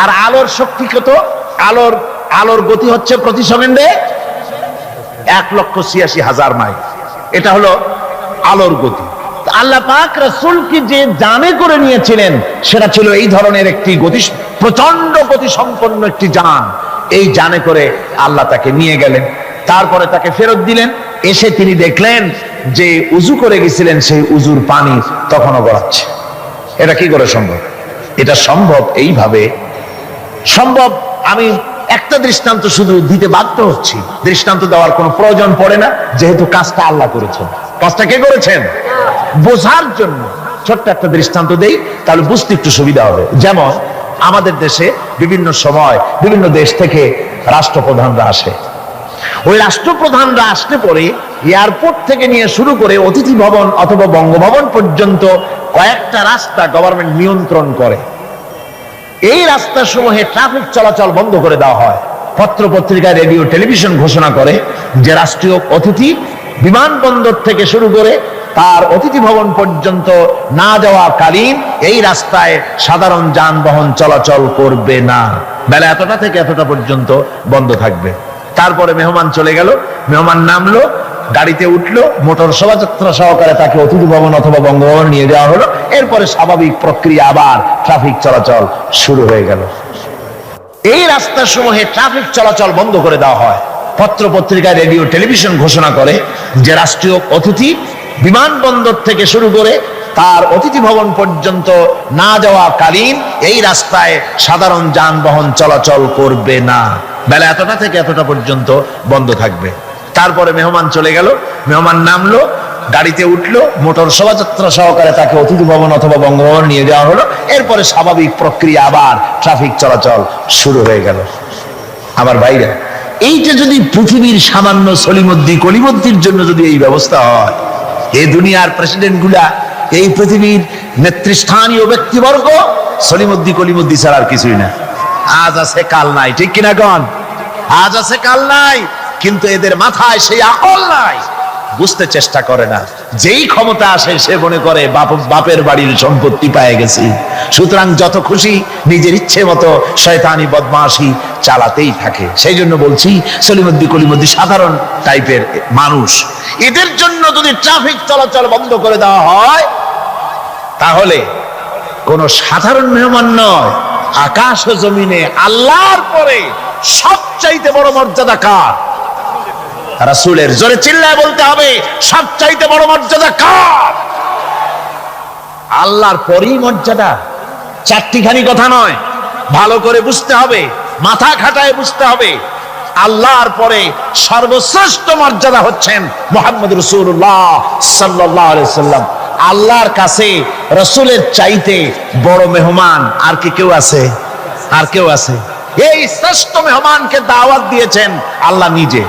Speaker 1: আর আলোর শক্তি কত? আলোর গতি হচ্ছে প্রতি সেকেন্ডে 1,86,000 মাইল। এটা হলো আলোর গতি। আল্লাহ পাক রাসূলকে যে জানে করে নিয়েছিলেন সেটা ছিল এই ধরনের একটি প্রচন্ড গতি সম্পন্ন একটি যান। এই জানে করে আল্লাহ তাকে নিয়ে গেলেন, তারপরে তাকে ফেরত দিলেন। এসে তিনি দেখলেন যে উজু করে গেছিলেন সেই উজুর পানি তখনও গড়াচ্ছে। এটা কি করে সম্ভব? এটা সম্ভব এইভাবে সম্ভব। আমি একটা দৃষ্টান্ত শুধু দিতে বাধ্য হচ্ছি, দৃষ্টান্ত দেওয়ার কোনো প্রয়োজন পড়ে না, যেহেতু কাজটা আল্লাহ করেছেন। কাজটা কে করেছেন? বোঝার জন্য ছোট্ট একটা দৃষ্টান্ত দেই, তাহলে বুঝতে একটু সুবিধা হবে। যেমন আমাদের দেশে বিভিন্ন সময় বিভিন্ন দেশ থেকে রাষ্ট্রপ্রধানরা আসে। ওই রাষ্ট্রপ্রধানরা আসতে পরে এয়ারপোর্ট থেকে নিয়ে শুরু করে অতিথি ভবন অথবা বঙ্গভবন পর্যন্ত কয়েকটা রাস্তা গভর্নমেন্ট নিয়ন্ত্রণ করে। এই রাস্তাসমূহে ট্রাফিক চলাচল বন্ধ করে দেওয়া হয়। পত্র পত্রিকা, রেডিও, টেলিভিশন ঘোষণা করে যে রাষ্ট্রীয় অতিথি বিমানবন্দর থেকে শুরু করে তার অতিথি ভবন পর্যন্ত না যাওয়াকালীন এই রাস্তায় সাধারণ যানবাহন চলাচল করবে না, বেলা এতটা থেকে এতটা পর্যন্ত বন্ধ থাকবে। তারপরে মেহমান চলে গেল, মেহমান নামলো, গাড়িতে উঠলো, মোটর শোভাযাত্রা সহকারে তাকে অতিথি ভবন অথবা বঙ্গভবন নিয়ে যাওয়া হলো। এরপরে স্বাভাবিক প্রক্রিয়া, আবার ট্রাফিক চলাচল শুরু হয়ে গেল। এই রাস্তাসমূহে ট্রাফিক চলাচল বন্ধ করে দেওয়া হয়। পত্র পত্রিকা, রেডিও, টেলিভিশন ঘোষণা করে যে রাষ্ট্রীয় অতিথি বিমানবন্দর থেকে শুরু করে তার অতিথি ভবন পর্যন্ত না যাওয়াকালীন এই রাস্তায় সাধারণ যানবাহন চলাচল করবে না, বেলা এতটা থেকে এতটা পর্যন্ত বন্ধ থাকবে। তারপরে মেহমান চলে গেল, মেহমান নামলো, গাড়িতে উঠলো, মোটর শোভাযাত্রা সহকারে তাকে অতিথি ভবন অথবা বঙ্গভবন নিয়ে যাওয়া হলো। এরপরে স্বাভাবিক প্রক্রিয়া, আবার ট্রাফিক চলাচল শুরু হয়ে গেল। আবার বাইরে এইটা যদি পৃথিবীর সামান্য সলিমদ্দি কলিমদ্দির জন্য যদি এই ব্যবস্থা হয়, এই দুনিয়ার প্রেসিডেন্ট গুলা, এই পৃথিবীর নেতৃস্থানীয় ব্যক্তিবর্গ সলিমদ্দি কলিমদ্দি ছাড়া আর কিছুই না। আজ আছে কাল নাই, ঠিক কিনা গণ? আজ আছে কাল নাই, কিন্তু এদের মাথায় সেই আকল নাই, বুঝতে চেষ্টা করে না। যেই ক্ষমতা আসে সে মনে করে বাপের বাড়ির সম্পত্তি পেয়ে গেছি, সুতরাং যত খুশি নিজের ইচ্ছে মতো শয়তানি বদমাশি চালাতেই থাকে। সেই জন্য বলছি সলিমদ্দি কলিমদ্দি সাধারণ টাইপের মানুষ, এদের জন্য যদি ট্রাফিক চলাচল বন্ধ করে দেওয়া হয় তাহলে কোন সাধারণ মেহমান নয়, আকাশ ও জমিনে আল্লাহর পরে সবচাইতে বড় মর্যাদা কার? রাসূলের। জোরে চিল্লায় বলতে হবে, সবচাইতে বড় মর্যাদা কার? আল্লাহর পরই মর্যাদা। চারটিখানি কথা নয়, ভালো করে বুঝতে হবে, মাথা খাটায় বুঝতে হবে। আল্লাহর পরে সর্বশ্রেষ্ঠ মর্যাদা হচ্ছেন মুহাম্মদ রাসূলুল্লাহ সাল্লাল্লাহু আলাইহি ওয়াসাল্লাম। আল্লাহর কাছে রাসূলের চাইতে বড় মেহমান আর কি কেউ আছে? আর কেউ আছে? এই শ্রেষ্ঠ মেহমানকে দাওয়াত দিয়েছেন আল্লাহ নিজে,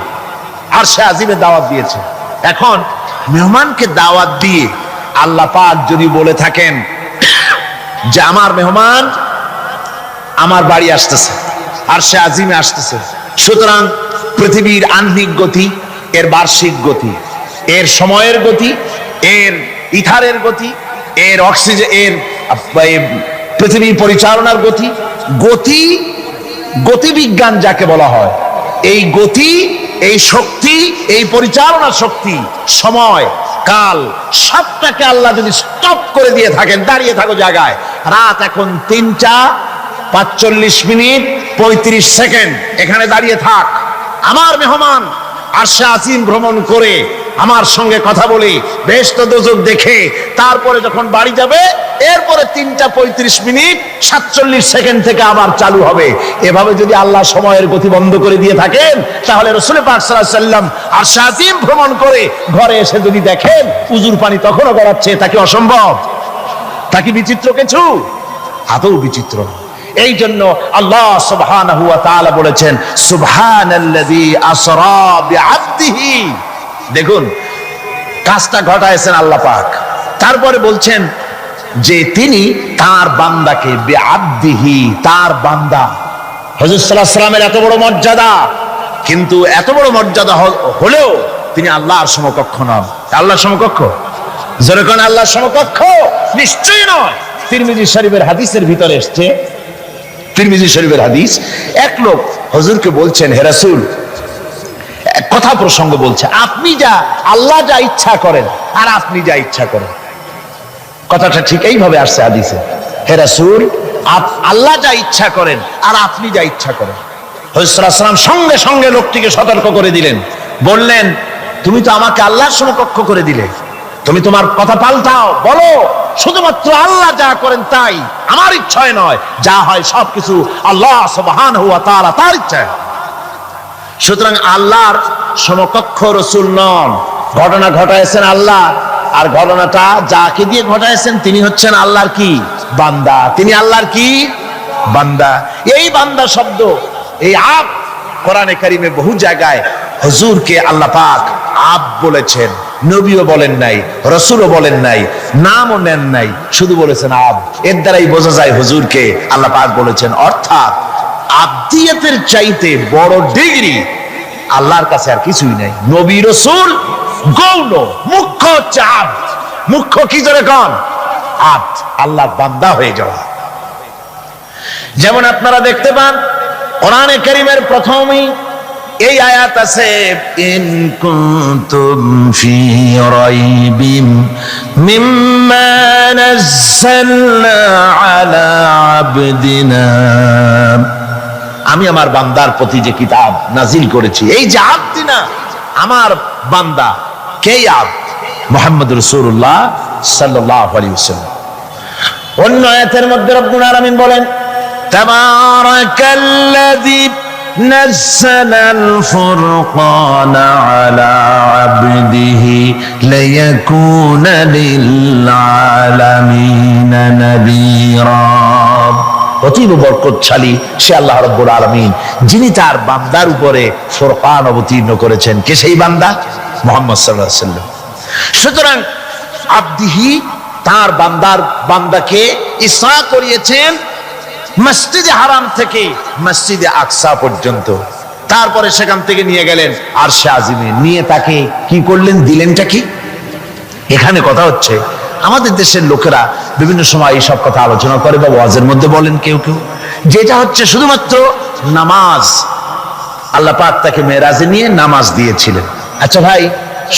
Speaker 1: আর সে আজিমে দাওয়াত দিয়েছে। এখন মেহমানকে দাওয়াত দিয়ে আল্লাহ পাক যদি বলে থাকেন যে আমার মেহমান আমার বাড়ি আসতেছে, আর সে আজিমে আসতেছে, সুতরাং পৃথিবীর আহ্নিক গতি, এর বার্ষিক গতি, এর সময়ের গতি, এর ইথারের গতি, এর অক্সিজেন, এর পৃথিবী পরিচালনার গতি, গতিবিজ্ঞান যাকে বলা হয়, এই গতি, এই শক্তি, এই পরিচালনা শক্তি, সময়, কাল, সবটাকে আল্লাহ যদি স্টপ করে দিয়ে থাকেন, দাঁড়িয়ে থাকো জায়গায়, রাত এখন 3টা 45 মিনিট 35 সেকেন্ড, এখানে দাঁড়িয়ে থাক, আমার মেহমান আরশে আজিম ভ্রমণ করে আমার সঙ্গে কথা বলে বেহেশত দোজখ দেখে তারপরে যখন বাড়ি যাবে, এরপরে 3টা 35 মিনিট 47 সেকেন্ড থেকে আবার চালু হবে। এভাবে যদি আল্লাহ সময়ের গতি বন্ধ করে দিয়ে থাকেন, তাহলে রাসূল পাক সাল্লাল্লাহু আলাইহি সাল্লাম আরশে আজিম ভ্রমণ করে ঘরে এসে যদি দেখেন উজুর পানি তখনও গড়াচ্ছে, তা কি অসম্ভব? তা কি বিচিত্র কিছু? আদৌ বিচিত্র। এই জন্য আল্লাহ সুবহানাহু ওয়া তাআলা বলেছেন সুবহানাল্লাযী আসরা বিআবদিহি। দেখুন কাজটা ঘটায়ছেন আল্লাহ পাক, তারপরে বলছেন যে তিনি তার বান্দাকে বিআবদিহি, তার বান্দা। হুজুর সাল্লাল্লাহু আলাইহি ওয়াসাল্লামের এত বড় মর্যাদা, কিন্তু এত বড় মর্যাদা হলেও তিনি আল্লাহর সমকক্ষ নন। আল্লাহর সমকক্ষ? যেরকম আল্লাহর সমকক্ষ নিশ্চয়ই নয়। তিরমিজি শরীফের হাদিসের ভিতরে এসছে, তিরমিজি শরীফের হাদিস, এক লোক হুজুরকে বলছেন, হে রাসূল, কথা প্রসঙ্গ বলছে, আপনি আল্লাহ যা ইচ্ছা করেন আর আপনি যা ইচ্ছা করেন। কথাটা ঠিক এইভাবে আসছে হাদিসে, হে রাসূল, আল্লাহ যা ইচ্ছা করেন আর আপনি যা ইচ্ছা করেন। হুজুর সাল্লাল্লাহু আলাইহি ওয়াসাল্লাম সঙ্গে সঙ্গে লোকটিকে সতর্ক করে দিলেন, বললেন, তুমি তো আমাকে আল্লাহর সমকক্ষ করে দিলে, তুমি তোমার কথা পাল্টাও, বলো শুধুমাত্র আল্লাহ যা করেন তাই, আমার ইচ্ছায় নয়, যা হয় সবকিছু আল্লাহ সুবহানাহু ওয়া তাআলা তার ইচ্ছায়। সুতরাং আল্লাহর সমকক্ষ রাসূল নন, ঘটনা ঘটাইছেন আল্লাহ, আর ঘটনাটা যাকে দিয়ে ঘটাইছেন তিনি হচ্ছেন আল্লাহর কি বান্দা, তিনি আল্লাহর কি বান্দা। এই বান্দা শব্দ, এই আব কোরআনে কারিমে বহু জায়গায় হুজুরকে আল্লাহ পাক আব বলেছেন, নবীও বলেন নাই, রাসূলও বলেন নাই, নামও নেন নাই, শুধু বলেছেন আব। এর দ্বারাই বোঝা যায় হুজুরকে আল্লাহ পাক বলেছেন। অর্থাৎ আব্দিয়াতের চাইতে বড় ডিগ্রি আল্লাহর কাছে আর কিছুই নাই। নবী রাসূল গৌণ, মুখ্য হচ্ছে আব্দ। মুখ্য কি জোরে কোন? আব্দ, আল্লাহর বান্দা হয়ে যাওয়া। যেমন আপনারা দেখতে পান কোরআনে কারীমের প্রথমেই এই আয়াত আছে, ইন কুনতুম ফি রাইবিম মিম্মা নাযালনা আলা আবদিনা, আমি আমার বান্দার প্রতি যে কিতাব নাজিল করেছি, এই যে আবদিনা, আমার বান্দা কে? আব্দ মুহাম্মদ রাসূলুল্লাহ সাল্লাল্লাহু আলাইহি ওয়াসাল্লাম। অন্য আয়াতের মধ্যে রব্বুল আলামিন বলেন, তাবারাকাল্লাযী নাযালাল ফুরকানা আলা আবদিহি লিয়াকুনা লিল আলামিনা নাযীরা। অতীব বরকতশালী সে আল্লাহ রাব্বুল আলামিন, যিনি তার বান্দার উপরে ফুরকান অবতীর্ণ করেছেন। কে সেই বান্দা? মুহাম্মদ সাল্লাল্লাহু আলাইহি ওয়াসাল্লাম। সুতরাং আবদিহি, তার বান্দাকে ইসরা করিয়েছেন মসজিদে হারাম থেকে মসজিদে আকসা পর্যন্ত, তারপরে সেখান থেকে নিয়ে গেলেন আরশে আজিমে, নিয়ে তাকে কি করলেন, দিলেনটা কি? এখানে কথা হচ্ছে, আমাদের দেশের লোকেরা বিভিন্ন সময় এইসব কথা আলোচনা করে বা ওয়াজের মধ্যে বলেন কেউ কেউ, যেটা হচ্ছে শুধুমাত্র নামাজ। আল্লাহ পাক তাকে মেরাজে নিয়ে নামাজ দিয়েছিলেন। আচ্ছা ভাই,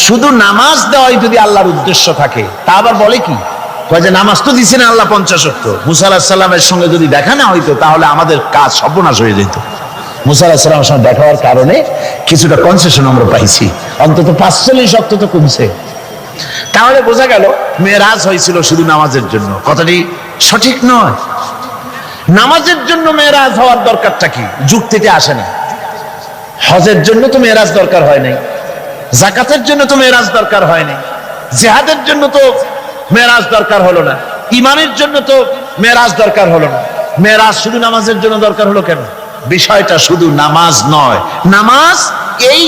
Speaker 1: শুধু নামাজ দেওয়াই যদি আল্লাহর উদ্দেশ্য থাকে, তা আবার বলে কি? কয় যে নামাজ তো দিচ্ছেন আল্লাহ 50 ওয়াক্ত, মুসা আলাইহিস সালামের সঙ্গে যদি দেখা না হইতো তাহলে আমাদের কাজ সর্বনাশ হয়ে যেত। মুসা আলাইহিস সালামের সঙ্গে দেখা হওয়ার কারণে কিছুটা কনসেশন আমরা পাইছি, অন্তত 45 ওয়াক্ত তো কমছে। তাহলে বোঝা গেল মেরাজ হয়েছিল শুধু নামাজের জন্য। কথাটি সঠিক নয়। নামাজের জন্য মেরাজ হওয়ার দরকারটা কি? যুক্তিতে আসে না। হজের জন্য তো মেরাজ দরকার হয় নাই, যাকাতের জন্য তো মেরাজ দরকার হয় নাই, জিহাদের জন্য তো মেরাজ দরকার হলো না, ইমানের জন্য তো মেরাজ দরকার হলো না। মেরাজ শুধু নামাজের জন্য দরকার হলো কেন? বিষয়টা শুধু নামাজ নয়, নামাজ এই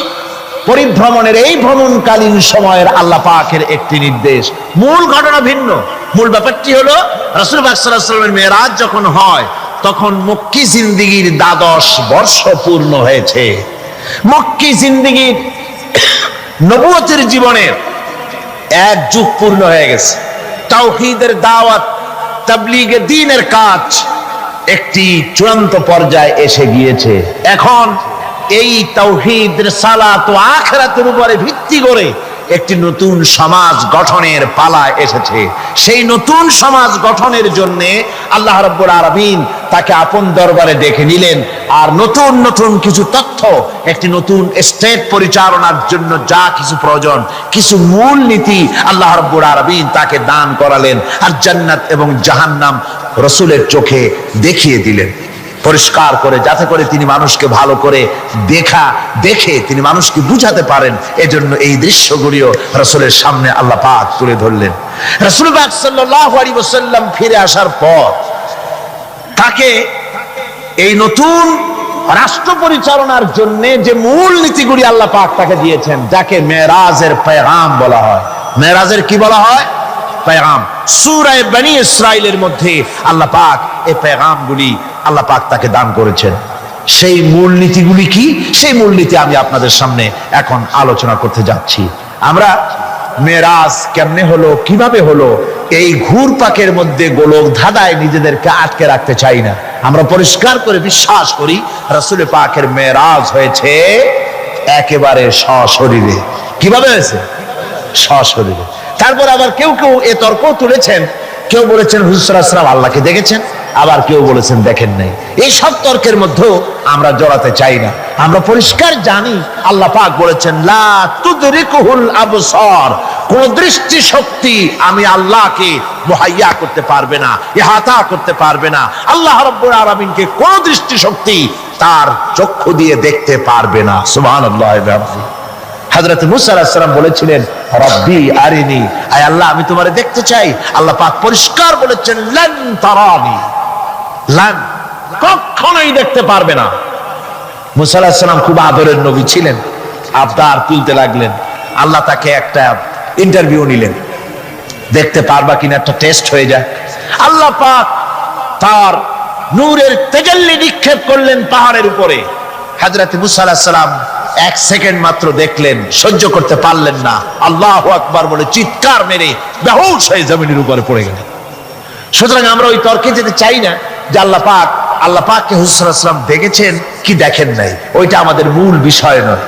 Speaker 1: পরিভ্রমণের, এই ভ্রমণকালীন সময়ের আল্লাহ পাকের একটি নির্দেশ। মূল ঘটনা ভিন্ন। মূল ব্যাপারটি হলো রাসূল পাক সাল্লাল্লাহু আলাইহি ওয়াসাল্লামের মেরাজ যখন হয় তখন মক্কি জিন্দেগীর 12 বর্ষ পূর্ণ হয়েছে। মক্কি জিন্দেগীর নবুয়তের জীবনের 1 যুগ পূর্ণ হয়ে গেছে। তাওহীদের দাওয়াত, তাবলীগে দ্বীনের কাজ একটি চূড়ান্ত পর্যায়ে এসে গিয়েছে। এখন এই তাওহীদ, রিসালাত ও আখিরাতের উপরে ভিত্তি করে একটি নতুন সমাজ গঠনের পালা এসেছে। সেই নতুন সমাজ গঠনের জন্য আল্লাহ রাব্বুল আলামিন তাকে আপন দরবারে ডেকে নিলেন, আর নতুন নতুন কিছু তথ্য, একটি নতুন স্টেট পরিচালনার জন্য যা কিছু প্রয়োজন, কিছু মূল নীতি আল্লাহ রাব্বুল আলামিন তাকে দান করালেন, আর জান্নাত এবং জাহান্নাম রাসূলের চোখে দেখিয়ে দিলেন পরিষ্কার করে, যাতে করে তিনি মানুষকে ভালো করে দেখে তিনি মানুষকে বুঝাতে পারেন। এজন্য এই দৃশ্যগুলিও রাসূলের সামনে আল্লাহ পাক তুলে ধরলেন। রাসূল পাক সাল্লাল্লাহু আলাইহি ওয়াসাল্লাম ফিরে আসার পর তাকে এই নতুন রাষ্ট্র পরিচালনার জন্য যে মূল নীতিগুলি আল্লাহ পাক তাকে দিয়েছেন, যাকে মেরাজের পেগাম বলা হয়। মেরাজের কি বলা হয়? পেগাম। সূরা বনী ইসরাইলের মধ্যে আল্লাহ পাক এই পেগামগুলি আল্লাহ পাক তাকে দান করেছেন। সেই মূলনীতিগুলি কি, সেই মূলনীতি আমি আপনাদের সামনে এখন আলোচনা করতে যাচ্ছি। আমরা মেরাজ কেমনে হলো, কিভাবে হলো, এই ঘুরপাকের মধ্যে গোলক ধাঁধায় নিজেদেরকে আটকে রাখতে চাই না। আমরা পরিষ্কার করে বিশ্বাস করি রাসূল পাকের মেরাজ হয়েছে একেবারে সশরীরে। কিভাবে হয়েছে? সশরীরে। তারপর আবার কেউ কেউ এ তর্ক তুলেছেন, কেউ বলেছেন হুজুর সাল্লাল্লাহু আলাইহি ওয়াসাল্লাম আল্লাহকে দেখেছেন, আবার কেউ বলেছেন দেখেন নাই। এই সব তর্কের মধ্যেও আমরা জড়াতে চাই না। আমরা পরিষ্কার জানি আল্লাহ পাক বলেছেন লা তুদরিকুহুল আবসার, কোন দৃষ্টি শক্তি আমি আল্লাহকে মুহাইয়া করতে পারবে না, ইহাতা করতে পারবে না। আল্লাহ রাব্বুল আলামিনকে কোন দৃষ্টি শক্তি তার চক্ষু দিয়ে দেখতে পারবে না। সুবহানাল্লাহ। হযরত মুসা আলাইহিস সালাম বলেছিলেন রব্বি আরিনি, আয় আল্লাহ আমি তোমারে দেখতে চাই। আল্লাহ পাক পরিষ্কার বলেছেন লান তারানি, লান, কখনোই দেখতে পারবে না। মুসা আলাইহিস সালাম খুব আদরের নবী ছিলেন, আবদার তুলতে লাগলেন। আল্লাহ তাকে একটা ইন্টারভিউ নিলেন, দেখতে পারবা কিনা একটা টেস্ট হয়ে যায়। আল্লাহ পাক তার নূরের তেজাল্লি নিক্ষেপ করলেন পাহাড়ের উপরে। হযরত মুসা আলাইহিস সালাম এক সেকেন্ড মাত্র দেখলেন, সহ্য করতে পারলেন না, আল্লাহু আকবার বলে চিৎকার মেরে বেহুশ হয়ে জমিনের উপরে পড়ে গেলেন। সুতরাং আমরা ওই তর্কে যেতে চাই না যে আল্লাহ পাককে হুজুর সাল্লাল্লাহু আলাইহি ওয়াসাল্লাম দেখেছেন কি দেখেন নাই, ওইটা আমাদের মূল বিষয় নয়।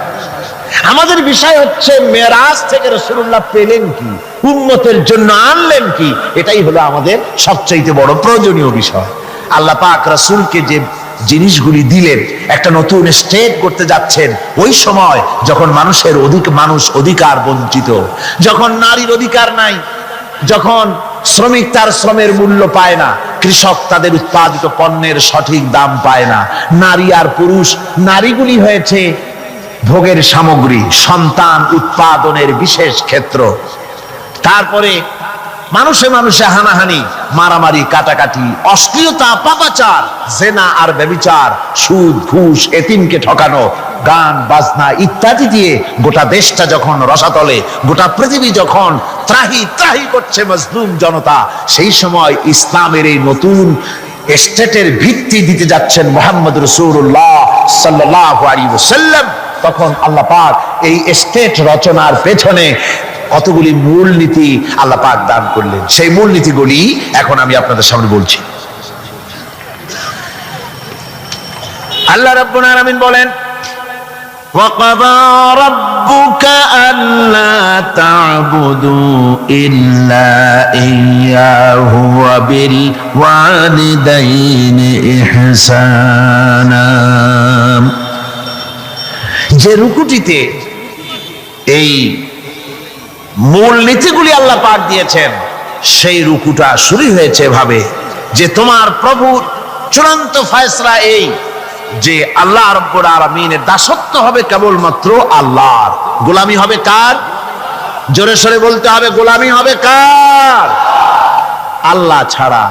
Speaker 1: আমাদের বিষয় হচ্ছে মেরাজ থেকে রাসূলুল্লাহ পেলেন কি, উম্মতের জন্য আনলেন কি, এটাই হলো আমাদের সবচেয়ে বড় প্রয়োজনীয় বিষয়। আল্লাহ পাক রাসূলকে যে জিনিসগুলি দিলেন, একটা নতুন স্টেট করতে যাচ্ছেন, ওই সময় যখন মানুষ অধিকার বঞ্চিত, যখন নারীর অধিকার নাই, যখন শ্রমিক তার শ্রমের মূল্য পায় না, কৃষক তাদের উৎপাদিত পণ্যের সঠিক দাম পায় না, নারী আর পুরুষ, নারীগুলি হয়েছে ভোগের সামগ্রী, সন্তান উৎপাদনের বিশেষ ক্ষেত্র। তারপরে মানুষে মানুষে হানাহানি, মারামারি, কাটাকাটি, অশ্লীলতা, পাপাচার, জেনা আর ব্যভিচার, সুদ, ঘুষ, এতিমকে ঠকানো, গান বাজনা ইত্যাদি দিয়ে গোটা দেশটা যখন রসাতলে, গোটা পৃথিবী যখন ত্রাহি ত্রাহি করছে মজলুম জনতা, সেই সময় ইসলামের এই নতুন স্টেটের ভিত্তি দিতে যাচ্ছেন মুহাম্মদ রাসূলুল্লাহ সাল্লাল্লাহু আলাইহি ওয়াসাল্লাম। তখন আল্লাহ পাক এই স্টেট রচনার পেছনে কতগুলি মূলনীতি আল্লাহ পাক দান করলেন। সেই মূলনীতিগুলি এখন আমি আপনাদের সামনে বলছি। আল্লাহ রাব্বুল আলামিন বলেন ওয়াকাযা রাব্বুকা আল্লা তা'বুদু ইল্লা ইয়্যাহু ওয়া বিল ওয়ালিদাইনি ইহসানা। যে রুকুটিতে এই মূল নীতিগুলি আল্লাহ পাক দিয়েছেন, সেই রুকুটা শুরু হয়েছে এভাবে যে তোমার প্রভুর চূড়ান্ত ফয়সালা এই যে আল্লাহ রাব্বুল আলামিনের দাসত্ব হবে কেবলমাত্র আল্লাহর, গোলামি হবে কার? জোরে সরে বলতে হবে, গোলামি হবে কার? আল্লাহ ছাড়া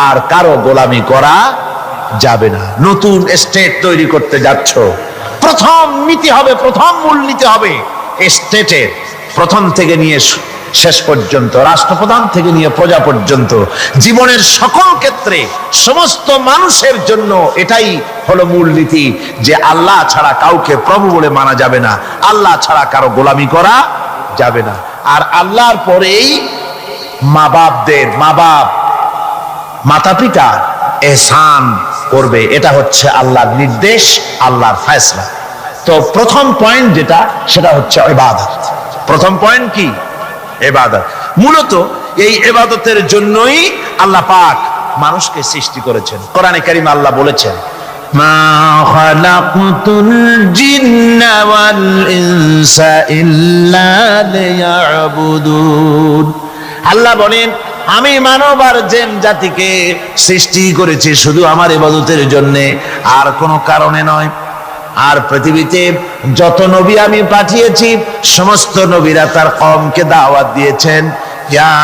Speaker 1: আর কারো গোলামি করা যাবে না। নতুন স্টেট তৈরি করতে যাচ্ছ, প্রথম নীতি হবে, প্রথম মূল নীতি হবে স্টেটের, প্রথম থেকে নিয়ে শেষ পর্যন্ত, রাষ্ট্রপ্রধান থেকে নিয়ে প্রজা পর্যন্ত, জীবনের সকল ক্ষেত্রে সমস্ত মানুষের জন্য এটাই হলো মূলনীতি যে আল্লাহ ছাড়া কাউকে প্রভু বলে মানা যাবে না, আল্লাহ ছাড়া কারো গোলামি করা যাবে না। আর আল্লাহর পরেই মা বাপ মাতা পিতা এহসান করবে, এটা হচ্ছে আল্লাহর নির্দেশ, আল্লাহর ফয়সালা। তো প্রথম পয়েন্ট যেটা, সেটা হচ্ছে ইবাদত। প্রথম পয়েন্ট কি? ইবাদত। মূলত এই ইবাদতের জন্যই আল্লাহ পাক মানুষকে সৃষ্টি করেছেন। কোরআনে কারীমে আল্লাহ বলেছেন মা খালাকতুল জিন্না ওয়াল ইনসা ইল্লা লিয়াবুদুন। আল্লাহ বলেন আমি মানব আর জিন জাতিকে সৃষ্টি করেছি শুধু আমার ইবাদতের জন্য, আর কোনো কারণে নয়। আর পৃথিবীতে যত নবী আমি পাঠিয়েছি, সমস্ত নবীরা তার কওমকে দাওয়াত দিয়েছেন ইয়া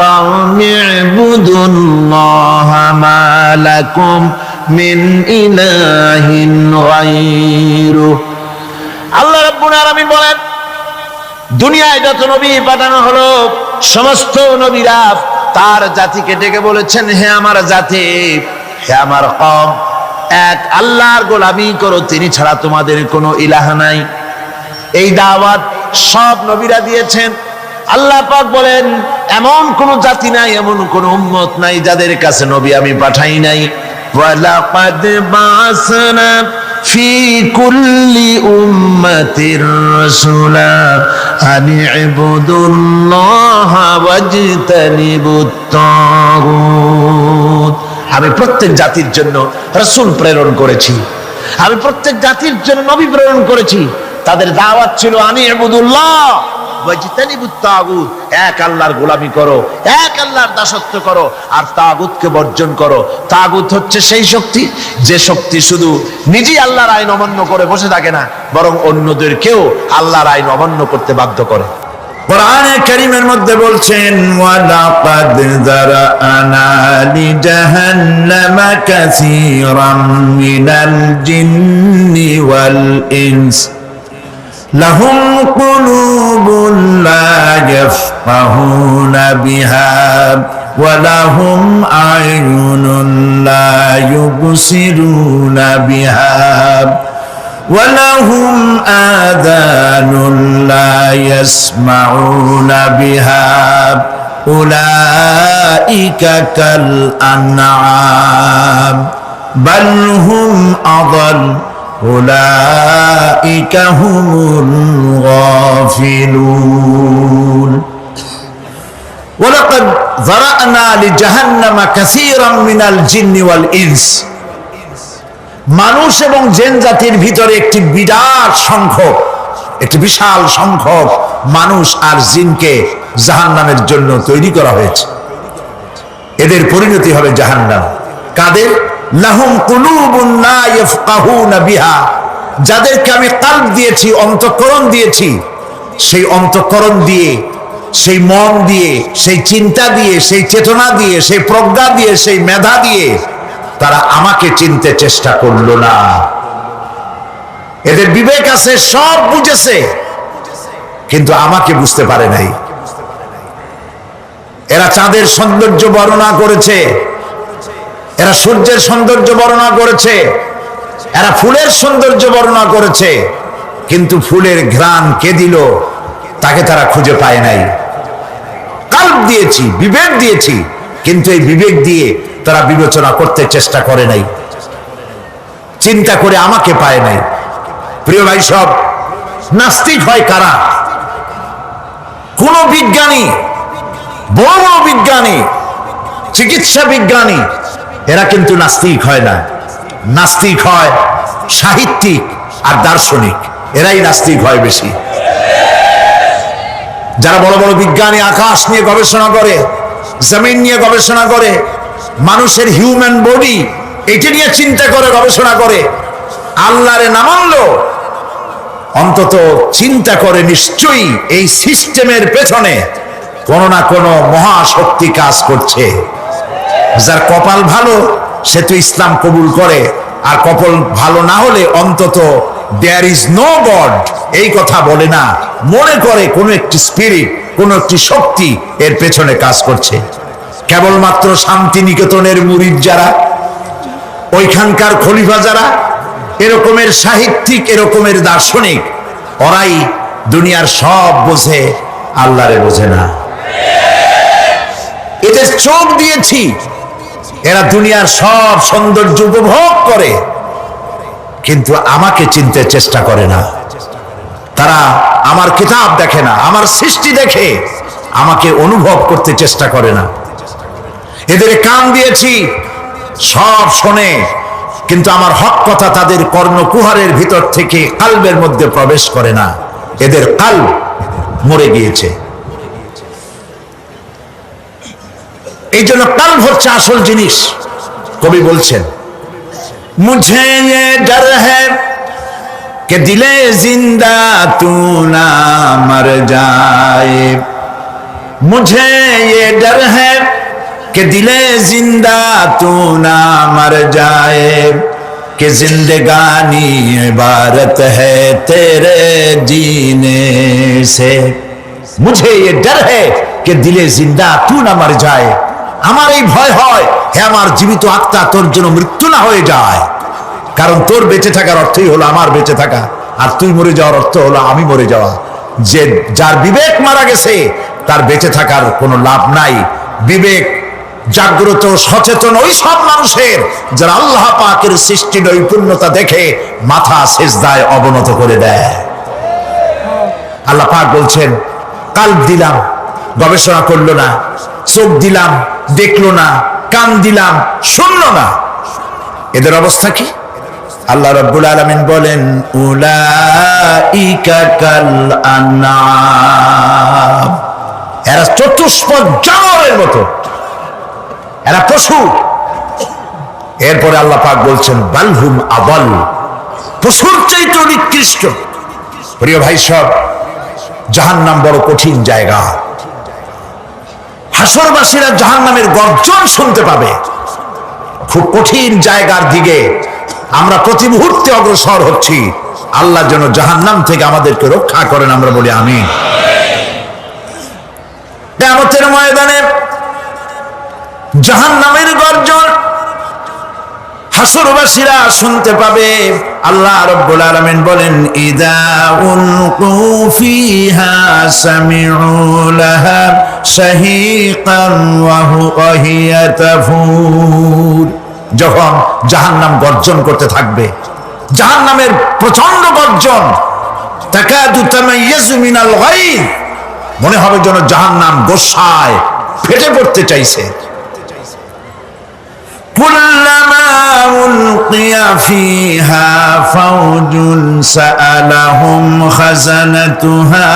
Speaker 1: কওমি ইবুদুল্লাহা মা লাকুম মিন ইলাহিন গায়রু। আল্লাহ রাব্বুল আলামিন বলেন দুনিয়ায় যত নবী পাঠানো হলো, সমস্ত নবীরা তার জাতিকে ডেকে বলেছেন হে আমার জাতি, হে আমার কওম, এক আল্লাহর গোলামি করো, তিনি ছাড়া তোমাদের কোনো ইলাহ নাই। এই দাওয়াত সব নবীরা দিয়েছেন। আল্লাহ পাক বলেন এমন কোন জাতি নাই, এমন কোন উম্মত নাই যাদের কাছে নবী আমি পাঠাই নাই। ওয়ালাকাদ বাসনা ফি কুল্লি উম্মাতির রাসূলা আনি ইবুদুল্লাহা ওয়াজতানিবুত তাগুত। আমি প্রত্যেক জাতির জন্য রাসূল প্রেরণ করেছি, আমি প্রত্যেক জাতির জন্য নবী প্রেরণ করেছি। তাদের দাওয়াত ছিল আনি ইবুদুল্লাহ ওয়াজতানিবুত তাগুত, এক আল্লাহর গোলামি করো, এক আল্লাহর দাসত্ব করো, আর তাগুতকে বর্জন করো। তাগুত হচ্ছে সেই শক্তি যে শক্তি শুধু নিজেই আল্লাহর আইন অমান্য করে বসে থাকে না, বরং অন্যদেরকেও আল্লাহর আইন অমান্য করতে বাধ্য করে। কোরআনে কারীমের মধ্যে বলছেন ওয়ালাকাদ যারানা লিজাহান্নামা কাসীরাম মিনাল জিন্নি ওয়াল ইনস লাহুম কুলুবুন লা ইয়াফকাহুনা বিহা ওয়া লাহুম আ'য়ুনুন লা ইউবসিরুনা বিহা ওয়া লাহুম আযানুন লা ইয়াসমাউনা বিহা উলাইকা কাল আনআম বাল হুম আযাল উলাইকা হুমুল গাফিলুন। ওয়ালাকাদ যারানা লিজাহান্নামা কাসীরাম মিনাল জিন্নি ওয়াল ইনস, মানুষ এবং জিন জাতির ভিতরে একটি বিরাট সংখ্যক, একটি বিশাল সংখ্যক মানুষ আর জিনকে জাহান্নামের জন্য তৈরি করা হয়েছে। এদের পরিণতি হবে জাহান্নাম। কাদের? লাহুম কুলুবুন লা ইয়াফকাহুনা বিহা, যাদেরকে আমি কালব দিয়েছি, অন্তঃকরণ দিয়েছি, সেই অন্তঃকরণ দিয়ে, সেই মন দিয়ে, সেই চিন্তা দিয়ে, সেই চেতনা দিয়ে, সেই প্রজ্ঞা দিয়ে, সেই মেধা দিয়ে তারা আমাকে চিনতে চেষ্টা করলো না। এদের বিবেক আছে, সব বুঝেছে, কিন্তু আমাকে বুঝতে পারে নাই। এরা চাঁদের সৌন্দর্য বর্ণনা করেছে, এরা সূর্যের সৌন্দর্য বর্ণনা করেছে, এরা ফুলের সৌন্দর্য বর্ণনা করেছে, কিন্তু ফুলের ঘ্রাণ কে দিল তাকে তারা খুঁজে পায় নাই। কাল্ব দিয়েছি, বিবেক দিয়েছি, কিন্তু এই বিবেক দিয়ে তারা বিবেচনা করতে চেষ্টা করে নাই, চিন্তা করে আমাকে পায় নাই। প্রিয় ভাই, সব নাস্তিক হয় কারা? কোন বিজ্ঞানী, বড় বড় বিজ্ঞানী, চিকিৎসা বিজ্ঞানী, এরা কিন্তু নাস্তিক হয় না। নাস্তিক হয় সাহিত্যিক আর দার্শনিক, এরাই নাস্তিক হয় বেশি। যারা বড় বড় বিজ্ঞানী আকাশ নিয়ে গবেষণা করে, জমিন নিয়ে গবেষণা করে, মানুষের হিউম্যান বডি এটা নিয়ে চিন্তা করে গবেষণা করে, আল্লাহরে না মানলো অন্তত চিন্তা করে নিশ্চয়ই এই সিস্টেমের পেছনে কোনো না কোনো মহাশক্তি কাজ করছে। যার কপাল ভালো সে তো ইসলাম কবুল করে, আর কপাল ভালো না হলে অন্তত দেয়ার ইজ নো গড এই কথা বলে না, মনে করে কোনো একটি স্পিরিট, কোনো একটি শক্তি এর পেছনে কাজ করছে। কেবলমাত্র শান্তিনিকেতনের মুরিদ যারা, ওইখানকার খলিফা যারা, এরকমের সাহিত্যিক, এরকমের দার্শনিক, ওরাই দুনিয়ার সব বোঝে, আল্লাহরে বোঝে না। এদের চোখ দিয়েছি, এরা দুনিয়ার সব সৌন্দর্য উপভোগ করে, কিন্তু আমাকে চিনতে চেষ্টা করে না। তারা আমার কিতাব দেখে না, আমার সৃষ্টি দেখে আমাকে অনুভব করতে চেষ্টা করে না। এদের কান দিয়েছি, সব শোনে, কিন্তু আমার হক কথা তাদের কর্ণকুহরের ভিতর থেকে কালবের মধ্যে প্রবেশ করে না। এদের কালব মরে গিয়েছে। এই জন্য কালব হচ্ছে আসল জিনিস। কবি বলছেন মুঝে ये डर है कि दिले जिंदा तू ना मर जाए, मुझे ये डर है कि दिले जिंदा तू ना मर जाए, कि जिंदगानी इबारत है तेरे जीने से। मुझे ये डर है कि दिले जिंदा तू ना मर जाए, আমার এই ভয় হয় হে আমার জীবিত আত্মা তোর জন্য মৃত্যু না হয়ে যায়। কারণ তোর বেঁচে থাকার অর্থই হলো আমার বেঁচে থাকা, আর তুই মরে যাওয়ার অর্থ হলো আমি মরে যাওয়া। যে যার বিবেক মারা গেছে তার বেঁচে থাকার কোনো লাভ নাই। বিবেক জাগ্রত সচেতন ওই সব মানুষের যারা আল্লাহ পাকের সৃষ্টি নৈপুণ্যতা দেখে মাথা সিজদায় অবনত করে দেয়। আল্লাহ পাক বলছেন, কাল্ব দিলাম, গবেষণা করলো না, চোখ দিলাম, দেখলো না, কান দিলাম, শুনলো না, এদের অবস্থা কি? আল্লাহ রাব্বুল আলামিন বলেন, উলাইকা কাল আনআম, এরা চতুষ্পদ জানোয়ারের মতো, এরা পশু। এরপরে আল্লাহ পাক বলছেন, বালহুম আদাল, পশুর চাইতে নিকৃষ্ট। প্রিয় ভাই সব, জাহান্নাম বড় কঠিন জায়গা। হাসরবাসীরা জাহান্নামের গর্জন শুনতে পাবে। খুব কঠিন জায়গার দিকে আমরা প্রতি মুহূর্তে অগ্রসর হচ্ছি। আল্লাহ যেন জাহান্নাম থেকে আমাদেরকে রক্ষা করেন, আমরা বলি আমিন। কিয়ামতের ময়দানে জাহান্নামের গর্জন হাসরবাসীরা শুনতে পাবে। আল্লাহ রাব্বুল আলামিন বলেন, ইযা উলকু ফিহা সামিউ লাহা শাহীকান ওয়া হিয়া তাফুর। যখন জাহান্নাম গর্জন করতে থাকবে, জাহান্নামের প্রচন্ড গর্জন, তাকাদু তামাইয়াজু মিনাল গায়জ, মনে হবে যেন জাহান্নাম গোসায় ফেটে পড়তে চাইছে। কুল্লামা উলকিয়া ফিহা ফাওজুন সাআলাহুম খাজানাতুহা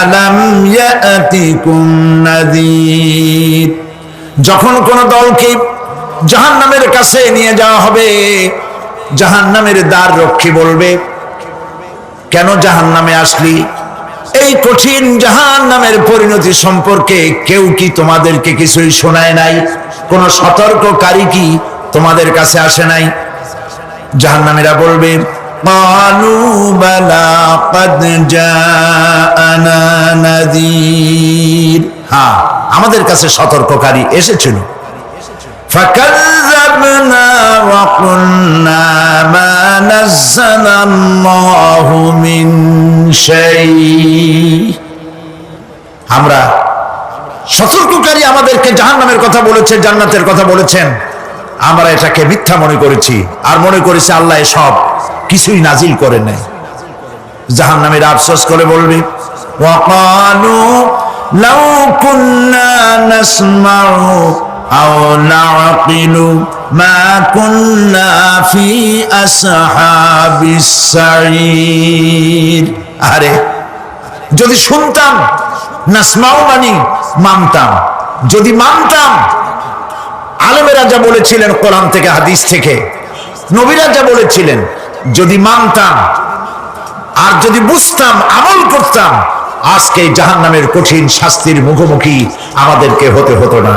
Speaker 1: আলাম ইয়াতিকুম নাযীর। যখন কোন দলকে জাহান্নামের কাছে নিয়ে যাওয়া হবে, জাহান্নামের দ্বার রক্ষী বলবে, কেন জাহান্নামে আসলি? এই কঠিন জাহান্নামের পরিণতি সম্পর্কে কেউ কি তোমাদেরকে কিছুই শোনায় নাই? কোন সতর্ককারী কি তোমাদের কাছে আসে নাই? জাহান্নামীরা বলবে, ক্বালু বালা ক্বাদ জাআনা নাযীর, হ্যাঁ আমাদের কাছে সতর্ককারী এসেছিল। ফাকাযযাবনা ওয়া কুলনা মা নাযালাল্লাহু মিন শাই, আমরা সতর্ককারী আমাদেরকে জাহান্নামের কথা বলেছে, জান্নাতের কথা বলেছেন, আমরা এটাকে মিথ্যা মনে করেছি আর মনে করেছি আল্লাহ সব কিছুই নাজিল করেন নাই। জাহান্নামীরা আফসোস করে বলবে, ওয়া ক্বালু লাউ কুন্না নাসমাউ আও নাআকিলু মা কুন্না ফি আসহাবিস সাঈর। আরে যদি শুনতাম, নাসমাউ মানি মানতাম, যদি মানতাম, আলেমেরা যা বলেছিলেন কোরআন থেকে হাদিস থেকে, নবীরা যা বলেছিলেন, যদি মানতাম আর যদি বুঝতাম, আমল করতাম, আজকে জাহান্নামের কঠিন শাস্তির মুখোমুখি আমাদেরকে হতে হতো না।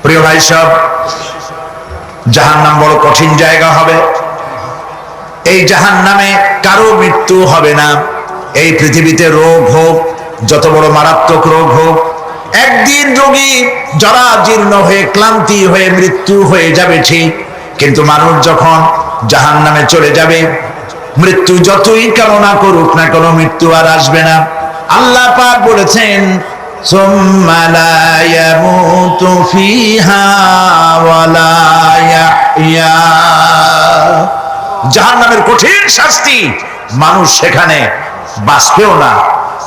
Speaker 1: প্রিয় ভাই সব, জাহান্নাম বড় কঠিন জায়গা হবে। এই জাহান্নামে কারো মৃত্যু হবে না। এই পৃথিবীতে রোগ হোক, যত বড় মারাত্মক রোগ হোক, একদিন রোগী জরা জীর্ণ হয়ে ক্লান্তি হয়ে মৃত্যু হয়ে যাবে ঠিক, কিন্তু মানুষ যখন জাহান্নামে চলে যাবে, মৃত্যু যতই কামনা করুক না কেন, মৃত্যু আর আসবে না। আল্লাহ পাক বলেছেন, সুম্মা লা ইয়ামুতু ফিহা ওয়া লা ইয়াহইয়া। জাহান্নামের কঠিন শাস্তি, মানুষ সেখানে বাঁচবেও না,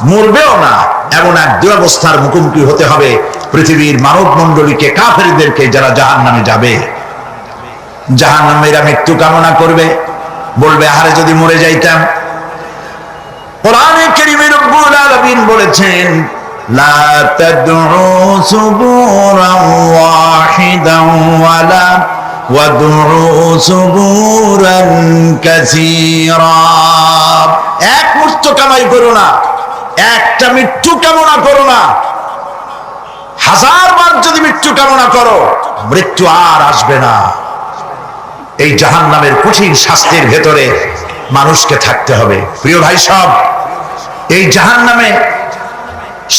Speaker 1: মরবেও না, এমন এক দুরবস্থার মুখোমুখি হতে হবে পৃথিবীর মানব মণ্ডলীকে, কাফেরদেরকে, যারা জাহান্নামে যাবে। জাহান্নামীরা মৃত্যু কামনা করবে, বলবে, আরে যদি মরে যাইতাম। কোরআনে কারীমে রব্বুল আলামিন বলেছেন, লা তাদউ সুবুরান ওয়াহিদান ওয়ালা ওয়াদউ সুবুরান কাসীরা। এক মৃত্যু কামাই করো না, একটা মৃত্যু কামনা করো না। 1000 বার যদি মৃত্যু কামনা করো, মৃত্যু আর আসবে না। এই জাহান্নামের কঠিন শাস্তির ভেতরে মানুষকে থাকতে হবে। প্রিয় ভাই সব, এই জাহান্নামে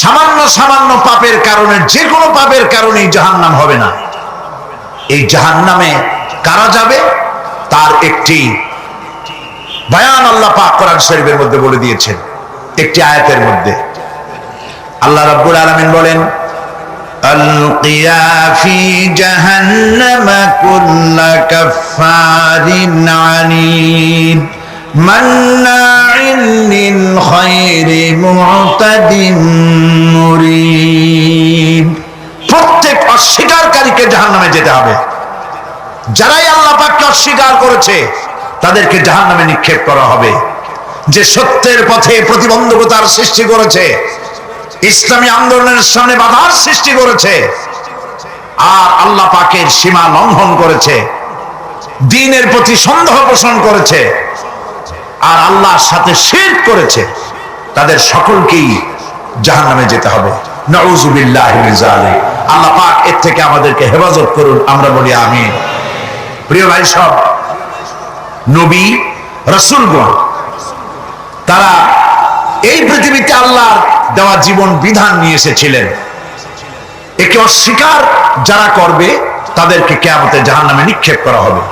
Speaker 1: সামান্য সামান্য পাপের কারণে, যে কোনো পাপের কারণেই জাহান্নাম হবে না। এই জাহান্নামে কারা যাবে তার একটি বয়ান আল্লাহ পাক কোরআন শরীফের মধ্যে বলে দিয়েছেন। একটি আয়াতের মধ্যে আল্লাহ রাব্বুল আলামিন বলেন, আলকিয়া ফি জাহান্নাম কুল্লা কাফফারিন আনিদ মান্নাইন লিল খায়রি মু'তাদিন মুরিব। প্রত্যেক অস্বীকারীকে জাহান্নামে যেতে হবে। যারাই আল্লাহ পাককে অস্বীকার করেছে তাদেরকে জাহান্নামে নিক্ষেপ করা হবে। যে সত্যের পথে প্রতিবন্ধকতার সৃষ্টি করেছে, ইসলামী আন্দোলনের সামনে বাধার সৃষ্টি করেছে, আর আল্লাহ পাকের সীমা লঙ্ঘন করেছে, দ্বীনের প্রতি সন্দেহ পোষণ করেছে, আর আল্লাহর সাথে শিরক করেছে, তাদের সকলকেই জাহান্নামে যেতে হবে। নাউযুবিল্লাহি মিন যালিক। আল্লাহ পাক এর থেকে আমাদেরকে হেফাজত করুন, আমরা বলি আমিন। প্রিয় ভাই সব, নবী রাসূলগণ তারা এই পৃথিবীতে আল্লাহর দেওয়া জীবন বিধান নিয়ে এসেছিলেন। একে অস্বীকার যারা করবে তাদেরকে কিয়ামতে জাহান্নামে নিক্ষেপ করা হবে।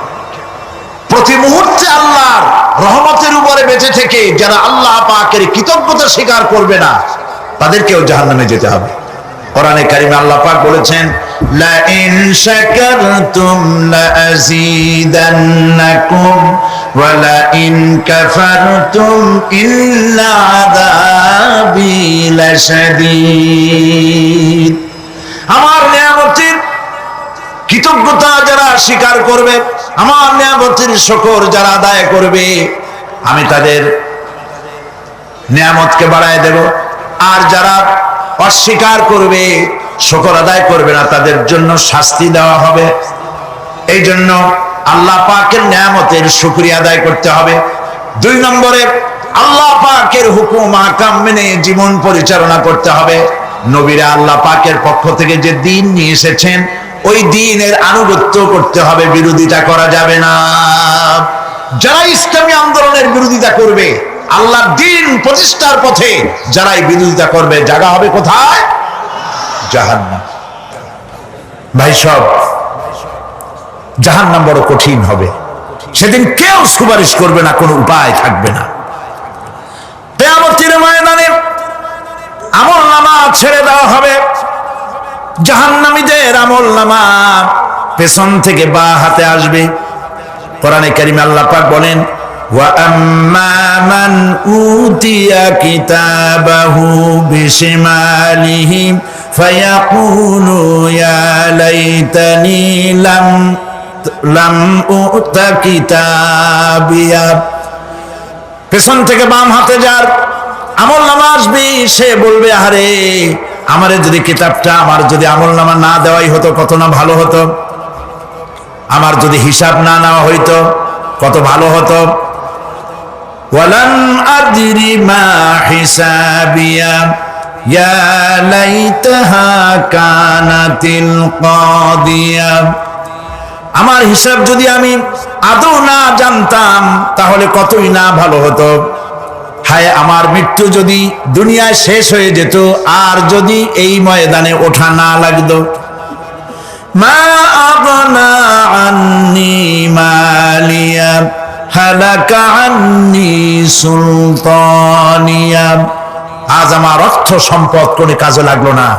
Speaker 1: প্রতি মুহূর্তে আল্লাহর রহমতের উপরে বেঁচে থেকে যারা আল্লাহ পাকের কৃতজ্ঞতা স্বীকার করবে না তাদেরকেও জাহান্নামে যেতে হবে। কোরআনে কারিমে আল্লাহ পাক বলেছেন, লা ইন শাকারতুম লা আযীদান্নাকুম ওয়া লা ইন কাফারতুম ইন্না আযাবি লাশাদীদ। আমার নিয়ামতের কৃতজ্ঞতা যারা স্বীকার করবে, আমার নিয়ামতের শুকর যারা আদায় করবে, আমি তাদের নিয়ামতকে বাড়ায় দেব। আর যারা অস্বীকার করবে, শুকর আদায় করবে না, তাদের জন্য শাস্তি দেওয়া হবে। এই জন্য আল্লাহ পাকের নিয়ামতের শুকরিয়া আদায় করতে হবে। 2 নম্বরে আল্লাহ পাকের হুকুম আহকাম মেনে জীবন পরিচালনা করতে হবে। নবীরা আল্লাহ পাকের পক্ষ থেকে যে দ্বীন নিয়ে এসেছেন ওই দ্বীনের আনুগত্য করতে হবে, বিরোধিতা করা যাবে না। যারা ইসলামী আন্দোলনের বিরোধিতা করবে, আল্লাহর দ্বীন প্রতিষ্ঠার পথে যারাই বিরোধিতা করবে, জায়গা হবে কোথায়? জাহান্নাম। ভাই সব, জাহান্নাম বড় কঠিন হবে। সেদিন কেউ সুপারিশ করবে না, কোনো উপায় থাকবে না। কিয়ামতের ময়দানে আমলনামা ছেড়ে দেওয়া হবে। জাহান্নামীদের আমলনামা পেছন থেকে বাঁ হাতে আসবে। কোরআনে কারিমে আল্লাহ পাক বলেন, ওয়া আম্মা মান উতিয়া কিতাবাহু বিশিমালিহি ফায়াকুলু ইয়া লাইতানি লাম উতা কিতাবিয়া। পেছন থেকে বাম হাতে যার আমলনামা আসবে, সে বলবে, আরে আমারে যদি কিতাবটা, আমার যদি আমলনামা না দেওয়াই হতো কত না ভালো হতো, আমার যদি হিসাব না নেওয়া হইতো কত ভালো হতো। ওয়ালাম আদরি মা হিসাবিয়া ইয়া লাইতাহা কানাতিল কাদিয়া। আমার হিসাব যদি আমি আদৌ না জানতাম তাহলে কতই না ভালো হতো। হায় আমার মৃত্যু যদি দুনিয়ায় শেষ হয়ে যেত, আর যদি এই ময়দানে ওঠা না লাগতো। মা আগনা আন্নি মালিয়া হালাকা আন্নি সুলতানিয়া। আজ আমার অর্থ সম্পদ কোনো কাজে লাগলো না,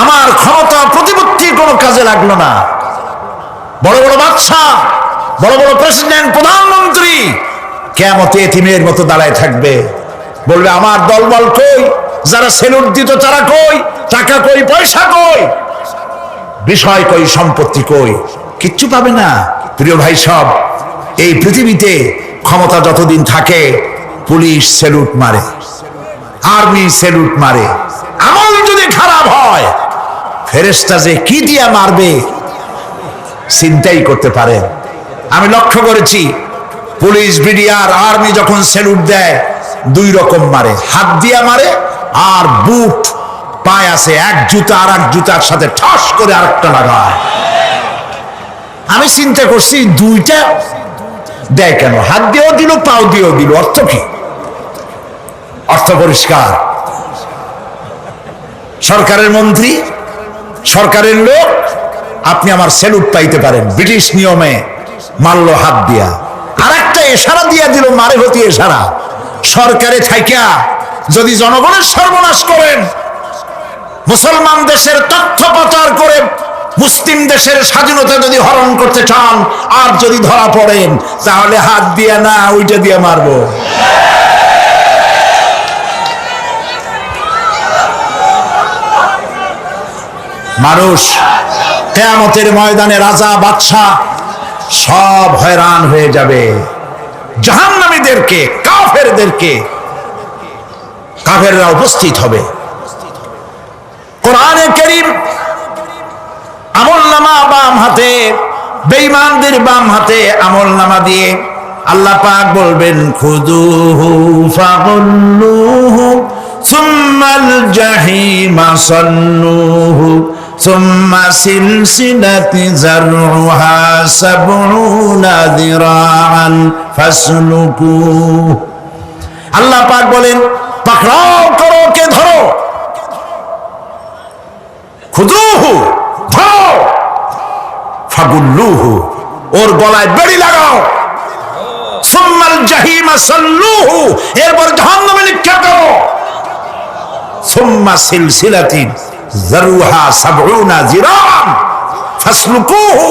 Speaker 1: আমার ক্ষমতা প্রতিপত্তি কোনো কাজে লাগলো না। বড় বড় বাদশা, বড় বড় প্রেসিডেন্ট, প্রধানমন্ত্রী কিয়ামতে এতিমের মতো দাঁড়ায় থাকবে, বলবে আমার দলবল কই, যারা সেলুট দিত তারা কই, টাকা কই, পয়সা কই, বিষয় কই, সম্পত্তি কই, কিচ্ছু পাবে না। প্রিয় ভাই সব, এই পৃথিবীতে ক্ষমতা যতদিন থাকে পুলিশ সেলুট মারে, আর্মি সেলুট মারে। আমল যদি খারাপ হয় ফেরেশতা যে কি দিয়া মারবে চিন্তাই করতে পারে। আমি লক্ষ্য করেছি, পুলিশ, বিডিআর, আর্মি যখন সেলুট দেয় 2 রকম মারে, হাত দিয়া মারে আর বুট পায় আছে, এক জুতা আর এক জুতার সাথে ঠাস করে আরেকটা লাগায়। আমি চিন্তা করছি 2টা দেয় কেন, হাত দিয়েও দিল পাও দিয়েও দিল, অর্থ কি? অর্থ পরিষ্কার। সরকারের মন্ত্রী, সরকারের লোক
Speaker 2: আপনি আমার স্যালুট পাইতে পারেন। ব্রিটিশ নিয়মে মারলো হাত দিয়া, আর একটা ইশারা দিয়া দিল, মারেফতি ইশারা। সরকারে থাইকা যদি জনগণের সর্বনাশ করেন, মুসলমান দেশের তথ্য প্রচার করে মুসলিম দেশের স্বাধীনতা যদি হরণ করতে চান, আর যদি ধরা পড়েন, তাহলে হাত দিয়া না, ওইটা দিয়ে মারবো। মানুষ কিয়ামতের ময়দানে রাজা বাদশাহ সব হয়রান হয়ে যাবে। জাহান্নামীদেরকে, কাফেরদেরকে, কাফেররা উপস্থিত হবে। কোরআনে কারীম আমলনামা বাম হাতে, বেঈমানদের বাম হাতে আমলনামা দিয়ে আল্লাহ পাক বলবেন, খুযুহু ফাগুল্লুহু সুম্মাল জাহিমা সাল্লুহু সুম্মা সিলসিলাতি যারউহা সাবউনা যিরাআন ফাসলুকুহু। আল্লাহ পাক বলেন, পাকড়াও করো, কে ধরো, খুযুহু ধরো, ফাগুল্লুহু ওর গলায় বেড়ি লাগাও, সুম্মাল জাহিমা সাল্লুহু এরপর জাহান্নামে নিক্ষেপ করো, সুম্মা সিলসিলাতিন যারউহা সাবউনা যিরাআন ফাসলুকুহু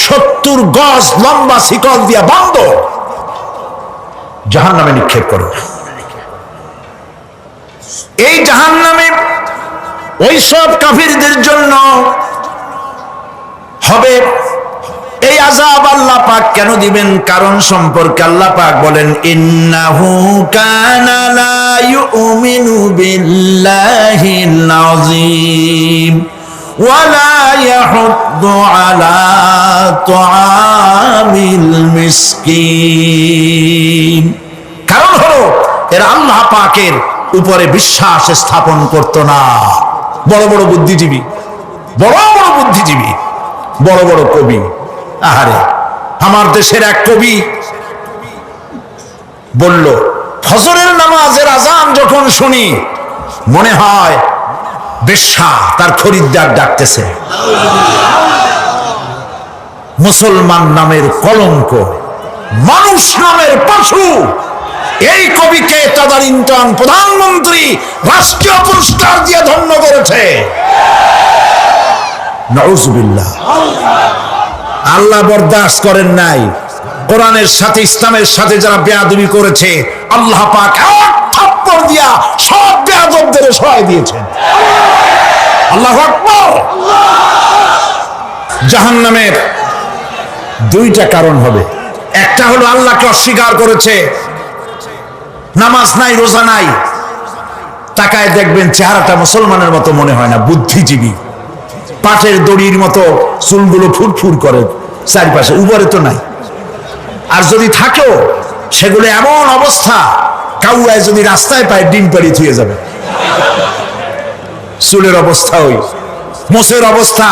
Speaker 2: 70 গজ লম্বা শিকল দিয়ে বাঁধো, জাহান্নামে নিক্ষেপ করো। এই জাহান্নামে ওই সব কাফিরদের জন্য হবে। এই আযাব আল্লাহ পাক কেন দিবেন, কারণ সম্পর্কে আল্লাহ পাক বলেন, ইন্নাহু কানা লা ইউমিনু বিল্লাহিল আযীম ওয়া লা ইয়াহুদ্দু আলা তুআমিল মিসকিন। কারণ হলো এরা আল্লাহ পাকের উপরে বিশ্বাস স্থাপন করত না। বড় বড় বুদ্ধিজীবী, বড় বড় বুদ্ধিজীবী, বড় বড় কবি। আহারে, আমার দেশের এক কবি বলল, ফজরের নামাজের আজান যখন শুনি মনে হয় বেশ্যা তার খরিদ্দার ডাকতেছে। মুসলমান নামের কলঙ্ক, মানুষ নামের পশু। এই কবিকে তদানীন্তন প্রধানমন্ত্রী রাষ্ট্রীয় পুরস্কার দিয়ে ধন্য করেছে। নাউজুবিল্লাহ। আল্লাহ বরদাস্ত করেন নাই। কোরআনের সাথে ইসলামের সাথে যারা বেয়াদবি করেছে, আল্লাহ পাক এক থাপ্পড় দিয়া সব বেয়াদবদের সহায় দিয়েছেন। আল্লাহু আকবার। জাহান্নামের দুইটা কারণ হবে। একটা হলো আল্লাহকে অস্বীকার করেছে, নামাজ নাই, রোজা নাই, তাকায় দেখবেন চেহারাটা মুসলমানের মতো মনে হয় না, বুদ্ধিজীবী, পাটের দড়ির মতো চুলগুলো ফুরফুর করে চারিপাশে, উপরে তো নাই। আর যদি থাকেও সেগুলো এমন অবস্থা, কাউয়ায় যদি রাস্তায় পায় ডিম পাড়ি থুয়ে যাবে। চুলের অবস্থা ওই, মোষের অবস্থা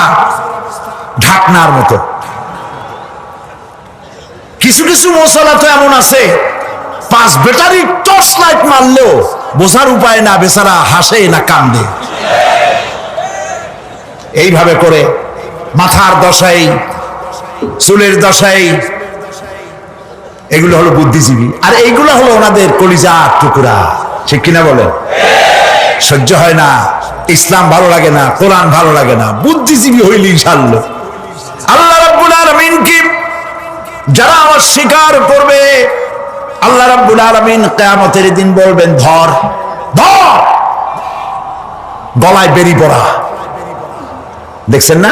Speaker 2: ঢাকনার মতো। কিছু কিছু মশলা তো এমন আছে, 5 ব্যাটারি টর্চ লাইট মারলেও বোঝার উপায় না, বেচারা হাসে না কান্দে। এইভাবে করে মাথার দশাই, চুলের দশাই, এগুলো হলো বুদ্ধিজীবী। আর এইগুলো হলো ওনাদের কলিজার টুকরা। ঠিক কিনা বলেন? সহ্য হয় না, ইসলাম ভালো লাগে না, কোরআন ভালো লাগে না, বুদ্ধিজীবী হইলি ইনশাআল্লাহ। আল্লাহ রাব্বুল আলামিন কি যারা আমার স্বীকার করবে, আল্লাহ রাব্বুল আলামিন কিয়ামতের দিন বলবেন, ধর ধর, গলায় বেরি পড়া। দেখছেন না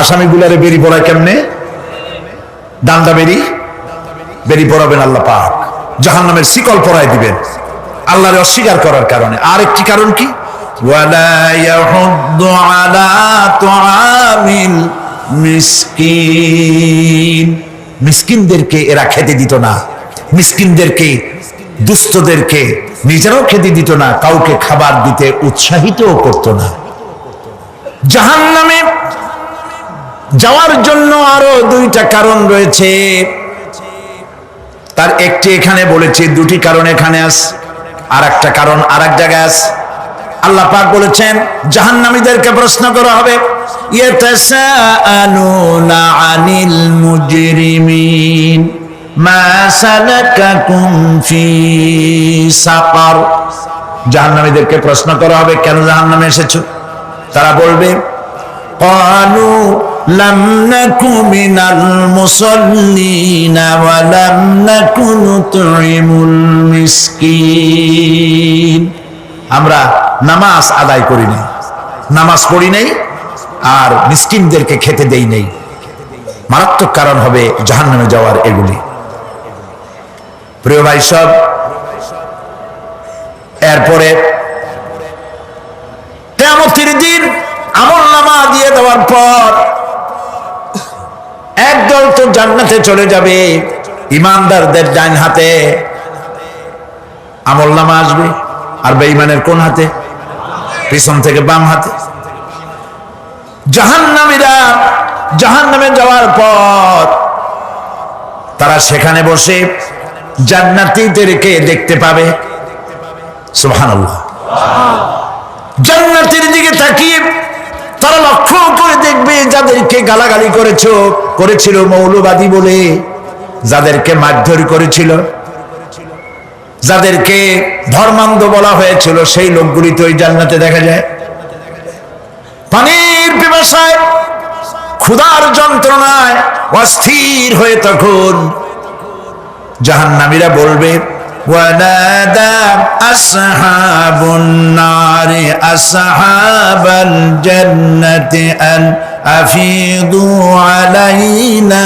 Speaker 2: আসামিগুলারে বেরি পড়ায় কেমনে? ডান্ডা বেরি, বেরি পড়াবেন আল্লাহ পাক, জাহান্নামের শিকল পরায় দিবেন আল্লাহরে অস্বীকার করার কারণে। আর একটি কারণ কি? ওয়ালা ইয়াহুদ্দু আলা তুআমিল মিসকিন। মিসকিনদেরকে এরা খেতে দিত না, মিসকিনদেরকে, দুস্থদেরকে নিজেরাও খেতে দিত না, কাউকে খাবার দিতে উৎসাহিতও করত না। জাহান্নামে যাওয়ার জন্য আরো দুইটা কারণ রয়েছে, তার একটি এখানে বলেছি, দুটি কারণ এখানে আছে, আর একটা কারণ আর এক জায়গায় আছে। আল্লাহ পাক বলেছেন জাহান্নামীদেরকে প্রশ্ন করা হবে, ইয়াতাসাআলুনা আনিল মুজরিমিন মা সালাকাকুম ফি সাকার। জাহান্নামীদেরকে প্রশ্ন করা হবে, কেন জাহান্নামে এসেছো? তারা বলবে ক্বালু লাম নাকু মিনাল মুসাল্লিনা ওয়া লাম নাকু নুতঈমুল মিসকিন। আমরা নামাজ আদায় করি নাই, নামাজ পড়ি নাই, আর মিসকিনদেরকে খেতে দেই নাই। মারাত্মক কারণ হবে জাহান্নামে যাওয়ার এগুলি। প্রিয় ভাই সব, এরপরে কিয়ামতের দিন আমলনামা দিয়ে দেওয়ার পর একদল তো জান্নাতে চলে যাবে, ইমানদারদের ডান হাতে আমলনামা আসবে, আর বেঈমানের কোন হাতে? পিছন থেকে বাম হাতে। জাহান্নামীরা জাহান্নামে যাওয়ার পর তারা সেখানে বসে জান্নাতীদেরকে দেখতে পাবে। সুবহানাল্লাহ। জান্নাতের দিকে তাকিয়ে তারা লক্ষ্য করে দেখবে যাদেরকে গালাগালি করেছিল মৌলবাদী বলে, যাদেরকে মারধর করেছিল, যাদেরকে ধর্মান্ধ বলা হয়েছিল, সেই লোকগুলি তো ওই জান্নাতে দেখা যায়। পানির পিপাসায়, ক্ষুধার যন্ত্রণায় অস্থির হয়ে তখন জাহান্নামীরা বলবে ওয়ানাদা আসহাবুন নারি আসহাবাল জান্নাতি আন আফিদু আলাইনা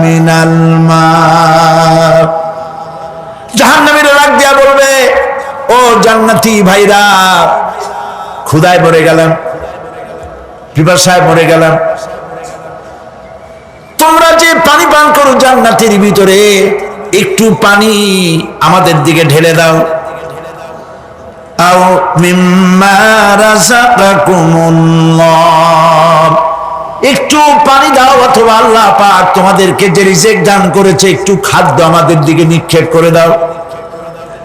Speaker 2: মিনাল মা। জাহান্নামীরা ডাক দিয়া বলবে, ও জান্নাতি ভাইরা, ক্ষুধায় মরে গেলাম, পিপাসায় মরে গেলাম, তোমরা যে পানি পান করো জান্নাতের ভিতরে, একটু পানি আমাদের দিকে ঢেলে দাও। আও মিম্মা রাযাকাকুমুল্লাহ, একটু পানি দাও, অথবা আল্লাহ পাক তোমাদেরকে যে রিজিক দান করেছে একটু খাদ্য আমাদের দিকে নিক্ষেপ করে দাও,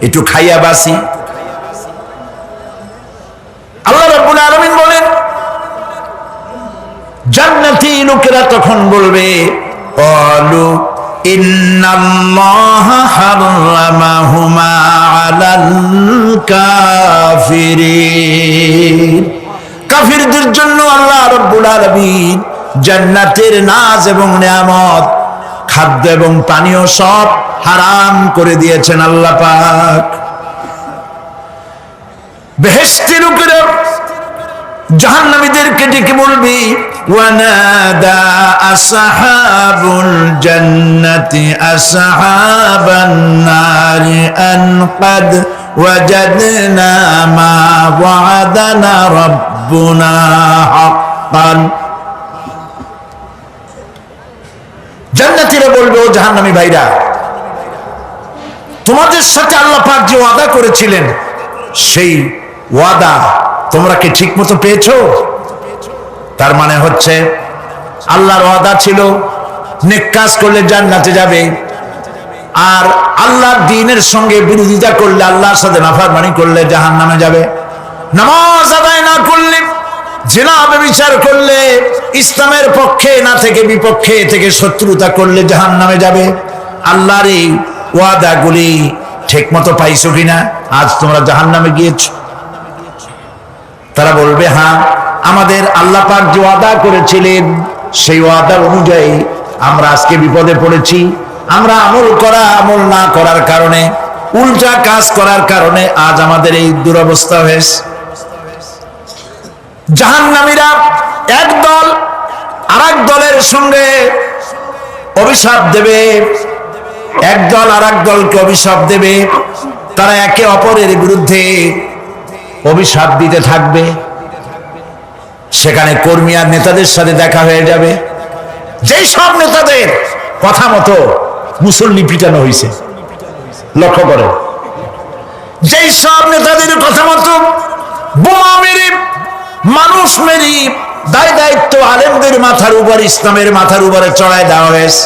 Speaker 2: একটু খাইয়া বাসি। আল্লাহ রাব্বুল আলামিন বলেন, জান্নাতি লোকেরা তখন বলবে ক্বালু ইন্নাল্লাহা হারামাহুমা আলাল কাফিরিন। কাফিরদের জন্য আল্লাহ রাব্বুল আলামিন জান্নাতের নাজ এবং নিয়ামত, খাদ্য এবং পানীয় সব হারাম করে দিয়েছেন আল্লাহ পাক। বেহেশতি লোকেরা জাহান্নামীদেরকে ডেকে বলবি ওয়ানাদা আসহাবুল জান্নাতি আসহাবান নারি আন ক্বাদ ওয়াজাদনা মা ওয়া'আদানা রাব্বুনা হাক্কান। জান্নাতীরা বলবে, ও জাহান্নামী ভাইরা, তোমাদের সাথে আল্লাহ পাক যে ওয়াদা করেছিলেন সেই ওয়াদা তোমরা কি ঠিক মতো পেয়েছো? তার মানে হচ্ছে আল্লাহর ওয়াদা ছিল নেক কাজ করলে জান্নাতে যাবে, আর আল্লাহর দ্বীনের সঙ্গে বিরোধিতা করলে, আল্লাহর সাথে নাফরমানি করলে জাহান্নামে যাবে। নামাজ আদায় না করলে, জিনা ব্যভিচার করলে, ইসলামের পক্ষে না থেকে বিপক্ষে থেকে শত্রুতা করলে জাহান্নামে যাবে। আল্লাহর এই ওয়াদাগুলি ঠিক মতো পাইছো কিনা? আজ তোমরা জাহান্নামে গিয়েছো। তারা বলবে, হ্যাঁ, আমাদের আল্লাহ পাক যে ওয়াদা করেছিলেন সেই ওয়াদা অনুযায়ী আমরা আজকে বিপদে পড়েছি। আমরা আমল না করার কারণে, উল্টা কাজ করার কারণে আজ আমাদের এই দুরবস্থা হয়েছে। জাহান্নামীরা একদল আরেক দলের সঙ্গে অভিশাপ দেবে, একদল আরেক দলকে অভিশাপ দেবে। তারা একে অপরের বিরুদ্ধে অভিশাপ দিতে থাকবে। সেখানে কর্মী আর নেতাদের সাথে দেখা হয়ে যাবে। যেই সব নেতাদের কথা মতো মুসল্লি পিটানো হয়েছে, লক্ষ্য করে, যেই সব নেতাদের কথা মতো বোমা মেরে, মানুষ মেরে, দায় দায়িত্ব আলেমদের মাথার উপর, ইসলামের মাথার উপরে চড়ায় দেওয়া হয়েছে।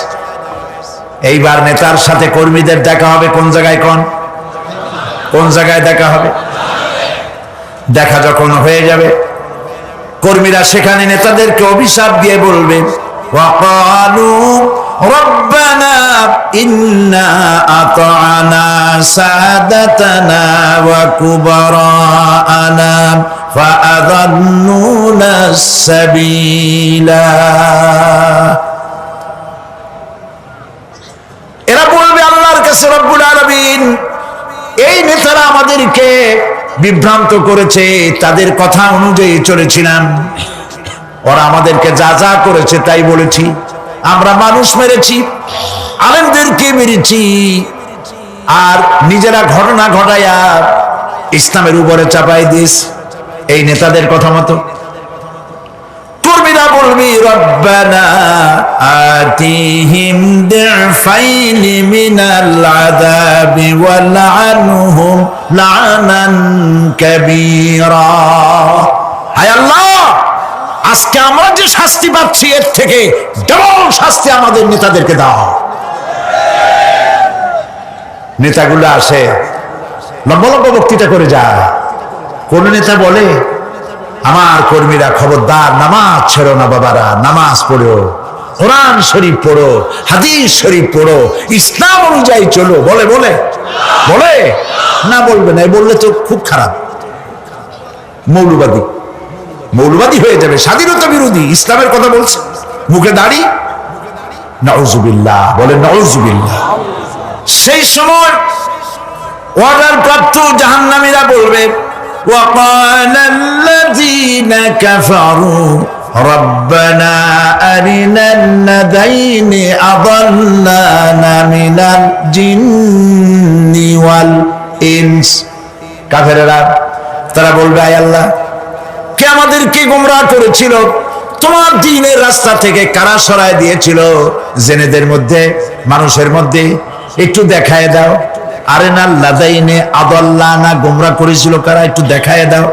Speaker 2: এইবার নেতার সাথে কর্মীদের দেখা হবে কোন জায়গায়? কোন জায়গায় দেখা হবে? দেখা যখন হয়ে যাবে, কর্মীরা সেখানে নেতাদেরকে অভিশাপ দিয়ে বলবে, ওয়াকালু রব্বানা ইন্না আতা'না সাদাতানা ওয়া কুবারা'না ফাআযান্নুনা সাবিলা। এরা বলবে আল্লাহর কাছে, রব্বুল আলামিন, এই নেতারা আমাদেরকে বিভ্রান্ত করেছে, তাদের কথা অনুযায়ী চলেছিলাম, ওরা আমাদেরকে যা যা করেছে তাই বলেছি, আমরা মানুষ মেরেছি, আলেমদেরকে মেরেছি, আর নিজেরা ঘটনা ঘটাইয়া ইসলামের উপরে চাপাই দিস এই নেতাদের কথা মতো। কর্মীরা বলবি, রব্বানা আতিহিম দি'ফাইনি মিনাল আযাবি ওয়ালআনহুম লা'নান কাবীরা। হায় আল্লাহ, আজকে আমরা যে শাস্তি পাচ্ছি এর থেকে ডবল শাস্তি আমাদের নেতাদেরকে দাও। নেতাগুলো আসে, লম্বা লম্বা বক্তৃতা করে যায়। কোন নেতা বলে, আমার কর্মীরা খবরদার, নামাজ ছেড়ো না বাবারা, নামাজ পড়ো, কোরআন শরীফ পড়ো, হাদিস শরীফ পড়ো, ইসলাম অনুযায়ী চলো। বলে বলে বলে না, বলবে না, বললে তো খুব খারাপ, মৌলবাদী মৌলবাদী হয়ে যাবে, স্বাধীনতা বিরোধী। ইসলামের কথা বলছে, মুখে দাড়ি, নাউজুবিল্লাহ, বলে নাউজুবিল্লাহ। সেই সময় অর্ডার প্রাপ্ত জাহান্নামীরা বলবে, وقال الذين كفروا ربنا أرنا الذين أضلانا من الجن والإنس। কাফেররা তারা বলবে, আয় আল্লাহ, কে আমাদেরকে গোমরাহ করেছিল, তোমার দ্বীনের রাস্তা থেকে কারা সরায় দিয়েছিল, জেনেদের মধ্যে, মানুষের মধ্যে একটু দেখায় দাও। আরেনাল লাদাইনে আদাল্লানা, গোমরাহ করেছিল কারা, একটু দেখায় দাও।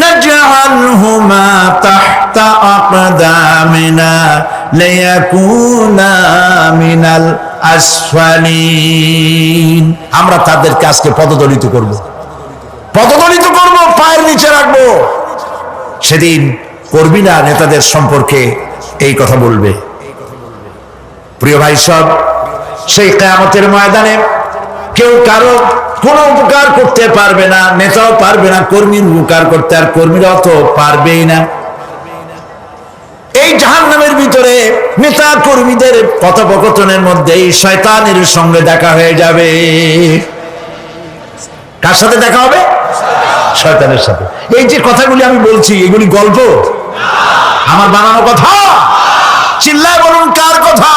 Speaker 2: নাজআলহুমা তাহতা আকদামিনা লিয়াকুনা মিনাল আসফালিন। আমরা তাদেরকে আজকে পদদলিত করব, পদদলিত করব, পায়ের নিচে রাখবো। সেদিন কর্মীরা নেতাদের সম্পর্কে এই কথা বলবে। প্রিয় ভাই সব, সেই কিয়ামতের ময়দানে কেউ কারো কোনো উপকার করতে পারবে না, নেতাও পারবে না কর্মীর উপকার করতে, আর কর্মীরাও তো পারবেই না। এই জাহান্নামের ভিতরে নেতা কর্মীদের কথোপকথনের মধ্যে এই শয়তানের সঙ্গে দেখা হয়ে যাবে। কার সাথে দেখা হবে? শয়তানের সাথে। এই যে কথাগুলি আমি বলছি, এগুলি গল্প, আমার বানানো কথা? চিল্লায় বলুন, কার কথা?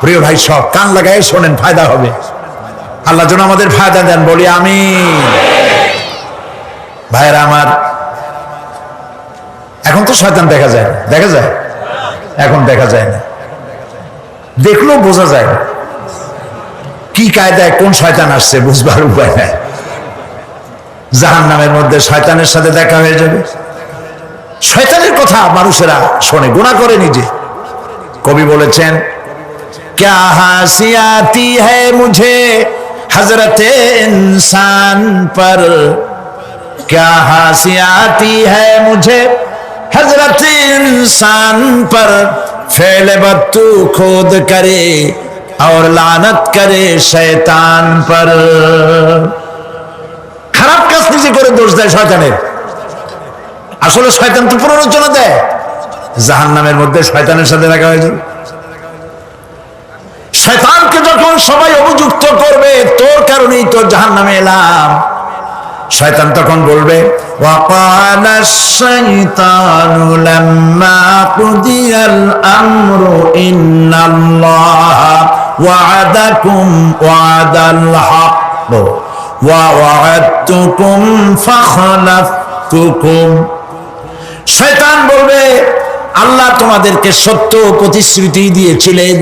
Speaker 2: প্রিয় ভাই সব, কান লাগায় শোনেন, ফায়দা হবে। আল্লাহ যেন আমাদের ফায়দা দেন, বলি আমিন। ভাইয়েরা আমার, এখন তো শয়তান দেখা যায় না, দেখা যায়? এখন দেখা যায় না, দেখলেও বোঝা যায় না কি কায়দায় কোন শয়তান আসছে, বুঝবার উপায় নাই। জাহান্নামের মধ্যে শয়তানের সাথে দেখা হয়ে যাবে। শয়তানের কথা মানুষেরা শোনে, গুনাহ করে নিজে। কবি বলেছেন, क्या हंसी आती है मुझे हजरत इंसान पर, क्या हंसी आती है मुझे हजरत इंसान पर, फेल बत्तू खुद करे और लानत करे शैतान पर। খারাপ কাজ নিজে করে দোষ দেয় শয়তানের। আসলে শয়তান তো প্ররোচনা দেয়। জাহান্নামের মধ্যে শয়তানের সাথে দেখা হয়ে যাবে। শয়তানকে যখন সবাই অভিযুক্ত করবে, তোর কারণেই তো জাহান্নামে এলাম, শয়তান তখন বলবে, وَقَالَ الشَّيْطَانُ لَمَّا قُضِيَ الْأَمْرُ إِنَّ اللَّهَ وَعَدَكُمْ وَعْدَ الْحَقِّ وَوَعَدتُّكُمْ فَأَخْلَفْتُكُمْ। শয়তান বলবে, আল্লাহ তোমাদেরকে সত্য প্রতিশ্রুতি দিয়েছিলেন,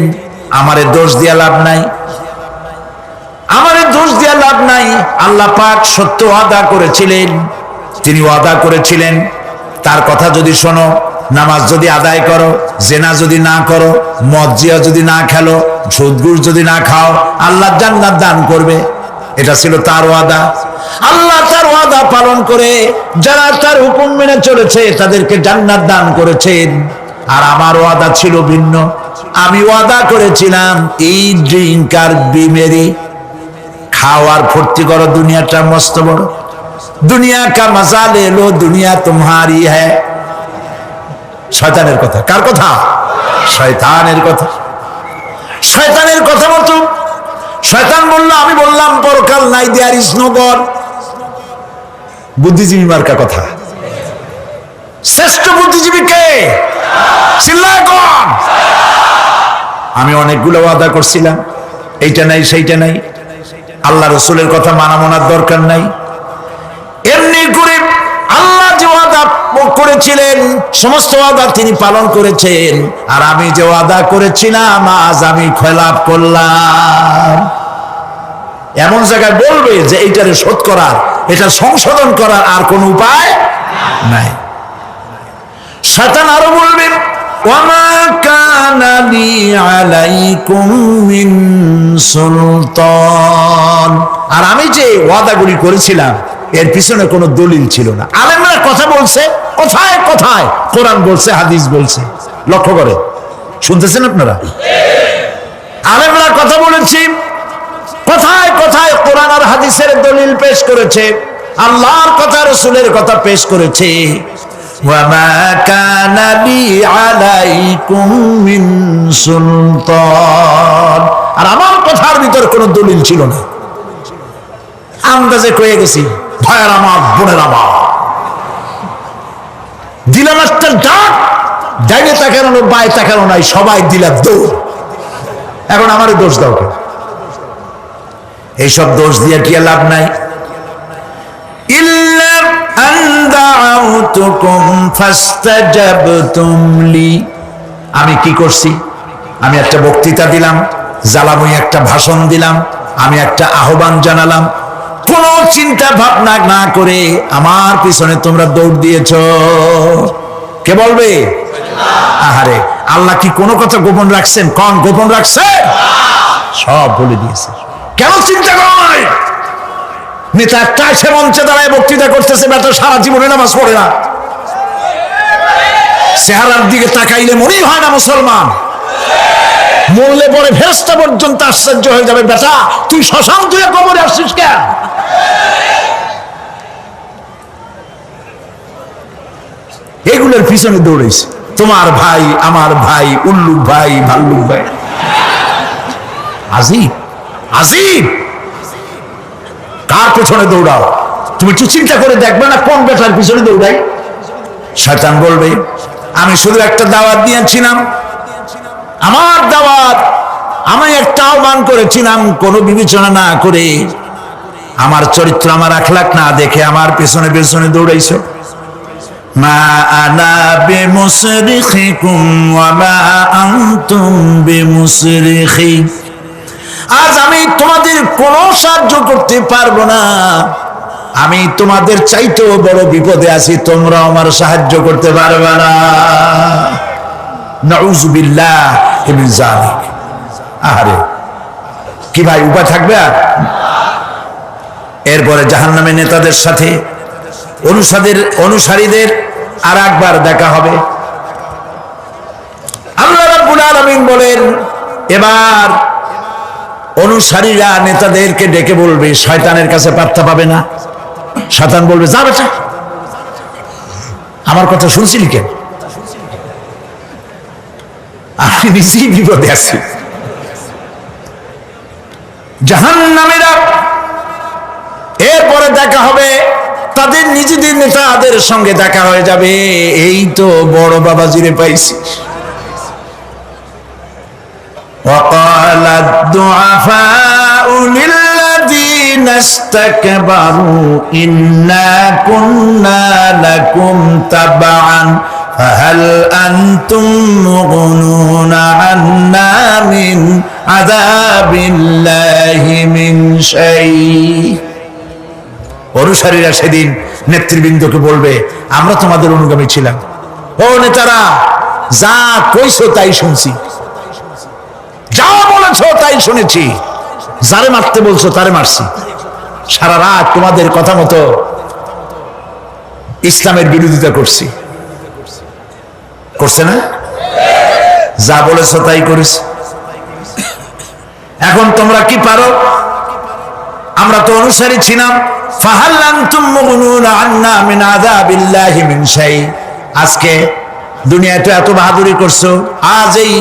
Speaker 2: আমারে দোষ দিয়া লাভ নাই, আমারে দোষ দিয়া লাভ নাই। আল্লাহ পাক সত্য ওয়াদা করেছিলেন, তিনি ওয়াদা করেছিলেন, তার কথা যদি শোনো, নামাজ যদি আদায় করো, জেনা যদি না করো, মদ জিয়া যদি না খেলো, সুদ ঘুষ যদি না খাও, আল্লাহ জান্নাত দান করবে। এটা ছিল তার ওয়াদা। আল্লাহ তার ওয়াদা পালন করে যারা তার হুকুম মেনে চলেছে তাদেরকে জান্নাত দান করেছেন। আর আমার ওয়াদা ছিল ভিন্ন। আমি ওয়াদা করেছিলাম এই ড্রিঙ্ক আর বিমেরি খাওয়ার ফুর্তি করো, দুনিয়াটা মস্ত বড়, দুনিয়া কা মজা লে লো, দুনিয়া তোমারি হ্যায়। শয়তানের কথা। কার কথা? শয়তানের কথা। শয়তানের কথা মতো শয়তান বলল, আমি বললাম পরকাল নাই, দেয়ার ইজ নো গড। বুদ্ধিজীবী মার্কা কথা। শ্রেষ্ঠ বুদ্ধিজীবী কে? চিল্লায় কোন? আমি অনেকগুলো ওয়াদা করছিলাম, এইটা নাই সেইটা নাই, আল্লাহ রসুলের কথা মানা মানার দরকার নাই। এমনি করে আল্লাহ যে ওয়াদা করেছিলেন সমস্ত ওয়াদা তিনি পালন করেছেন। আর আমি যে ওয়াদা করেছিলাম আজ আমি খেলাপ করলাম। এমন জায়গায় বলবে যে এইটারে শোধ করার, এটা সংশোধন করার আর কোন উপায় নাই। শয়তান আরো বলবেন, ওয়ামা কানা লি আলাইকুম মিন সুলতান। আর আমি যে ওয়াদাগুলি করেছিলাম এর পিছনে কোনো দলিল ছিল না। আলেমরা কথা বলছে, কোথায় কোথায় কোরআন বলছে, হাদিস বলছে। লক্ষ্য করে শুনতেছেন আপনারা? আলেমরা কথা বলেছি, কোথায় কোথায় কোরআন আর হাদিসের দলিল পেশ করেছে, আল্লাহর কথা রাসূলের কথা পেশ করেছে। ওয়ামা কানা লি আলাইকুম মিন সুলতান। আর আমার কথার ভিতর কোনো দলিল ছিল না, আন্দাজে কয়ে গেছি। ভাইয়ের আমার, বোনের আমার, দিলাম একটা ডাক, ডাইনে তাকানো বাই তাকানো নাই, সবাই দিলাম দৌড়। এখন আমারই দোষ দাও কেন? এইসব দোষ দিয়ে কি লাভ নাই। ইল্লা আন দাআউতুকুম ফাস্তাজাবতুম লি। আমি কি করছি? আমি একটা বক্তৃতা দিলাম, জ্বালাময়ী একটা ভাষণ দিলাম, আমি একটা আহ্বান জানালাম, কোন চিন্তা ভাবনা না করে আমার পিছনে তোমরা দৌড় দিয়েছ। কে বলবে? আহারে, আল্লাহ কি কোনো কথা গোপন রাখছেন? কোন গোপন রাখছে? সব বলে দিয়েছে। কেন চিন্তা করো নাই? নেতা একটা সে মঞ্চে দাঁড়ায় বক্তৃতা করতেছে, বেটা সারা জীবনে নামাজ পড়ে না, চেহারার দিকে তাকাইলে মনেই হয় না মুসলমান। মরলে পরে ফেরেশতা পর্যন্ত আশ্চর্য হয়ে যাবে, বেটা তুই শ্মশান তুই কবরে আসছিস কেন? এগুলোর পিছনে দৌড়েছে তোমার ভাই, আমার ভাই, উল্লুক ভাই, ভাল্লুক ভাই। আজিব আজিব, কার পেছনে দৌড়াও? তুমি একটু চিন্তা করে দেখবে না কোন বেটার পিছনে দৌড়াই? শয়তান বলবে, আমি শুধু একটা দাওয়াত দিয়েছিলাম, আমার দাওয়াত, আমি একটা আহ্বান করেছিলাম, কোনো বিবেচনা না করে, আমার চরিত্র, আমার আখলাক না দেখে আমার পেছনে পেছনে দৌড়াইছো। মা আনা বিমুসরিখিকুম ওয়া মা আনতুম বিমুসরিখি। আজ আমি তোমাদের কোনো সাহায্য করতে পারবো না, আমি তোমাদের চাইতেও বড় বিপদে আছি, তোমরা আমার সাহায্য করতে পারবে না। নাউযুবিল্লাহ মিন যালিক। আহারে, কি ভাই উপায় থাকবে আর? এরপরে জাহান্নামের নেতাদের সাথে অনুসারীদের আর একবার দেখা হবে। আল্লাহ রাব্বুল আলামিন বলেন, এবার অনুসারীরা নেতাদেরকে ডেকে বলবে, শয়তানের কাছে পাত্তা পাবে না। শয়তান বলবে, যা বেটা, আমার কথা শুনছিলি কেন? আমি নিজেই বিপদে আছি। জাহান্নামীরা এরপরে দেখা হবে, তাদের নিজেদের নেতাদের সঙ্গে দেখা হয়ে যাবে। এই তো বড় বাবাজিরে পাইছি। وقال الضعفاء للذين استكبروا إنا كنا لكم تبعا فهل أنتم مغنون عنا من عذاب الله من شيء। অনুসারীরা সেদিন নেতৃবৃন্দকে বলবে, আমরা তোমাদের অনুগামী ছিলাম। ও নেতারা, যা কইছো তাই শুনছি, যা বলেছো তাই শুনেছি, যারে মারতে বলছো তারে মারছি, সারা রাত তোমাদের কথা মতো ইসলামের বিরোধিতা করছে না? যা বলেছ তাই করেছে। এখন তোমরা কি পারো? আমরা তো অনুসারী ছিলাম। ফাহাল আনতুম মুগনুনা আন্না মিন আযাবিল্লাহি মিন শাই। আজকে দুনিয়াতে এত বাহাদুরি করছো, আজ এই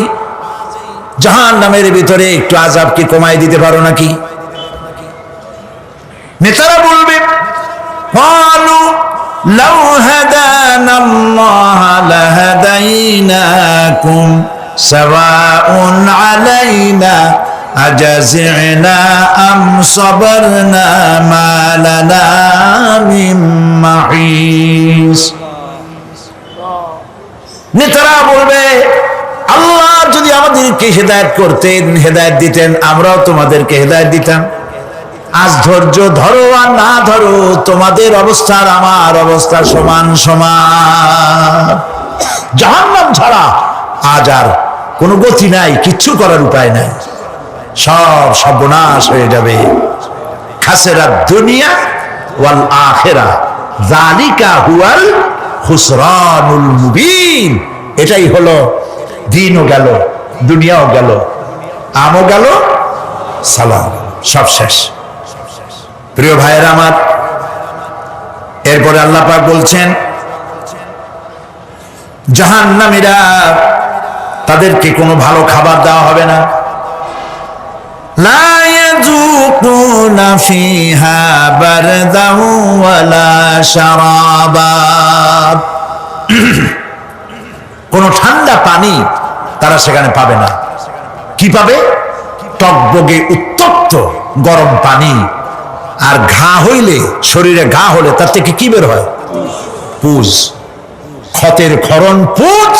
Speaker 2: জাহান্নামের ভিতরে একটু আযাব কি কমাই দিতে পারো নাকি? নেতারা বলবে ক্বালু লাউ হাদানাল্লাহু লাহাদাইনাকুম সাওয়াউন আলাইনা আজাজি'না আম সাবারনা মা লানা মিন মাহিস। নেতারা বলবে আল্লাহ যদি আমাদেরকে হেদায়েত করতেন, হেদায়েত দিতেন, আমরাও তোমাদেরকে হেদায়েত দিতাম। আজ ধৈর্য ধরো আর না ধরো, তোমাদের অবস্থা আর আমার অবস্থা সমান সমান। জাহান্নাম ছাড়া আজ আর কোনো গতি নাই, কিচ্ছু করার উপায় নাই, সব সর্বনাশ হয়ে যাবে। খাসিরাত দুনিয়া ওয়াল আখিরাহ যালিকা হুয়াল খুসরানুল মুবিন। এটাই হলো, দিনও গেল, দুনিয়াও গেল, আমও গেল, সালাম, সব শেষ। প্রিয় ভাইয়েরা আমার, এরপরে আল্লাহ পাক বলছেন জাহান্নামীরা তাদেরকে কোনো ভালো খাবার দেওয়া হবে না। লা ইয়াযুকুনা ফিহা বারদান ওয়ালা শারাবা। কোনো ঠান্ডা পানি তারা সেখানে পাবে না। কি পাবে? টকবগে উত্তপ্ত গরম পানি। আর ঘা হইলে, শরীরে ঘা হলে তার থেকে কি বের হয়? পুজ, ক্ষতের ক্ষরণ পুজ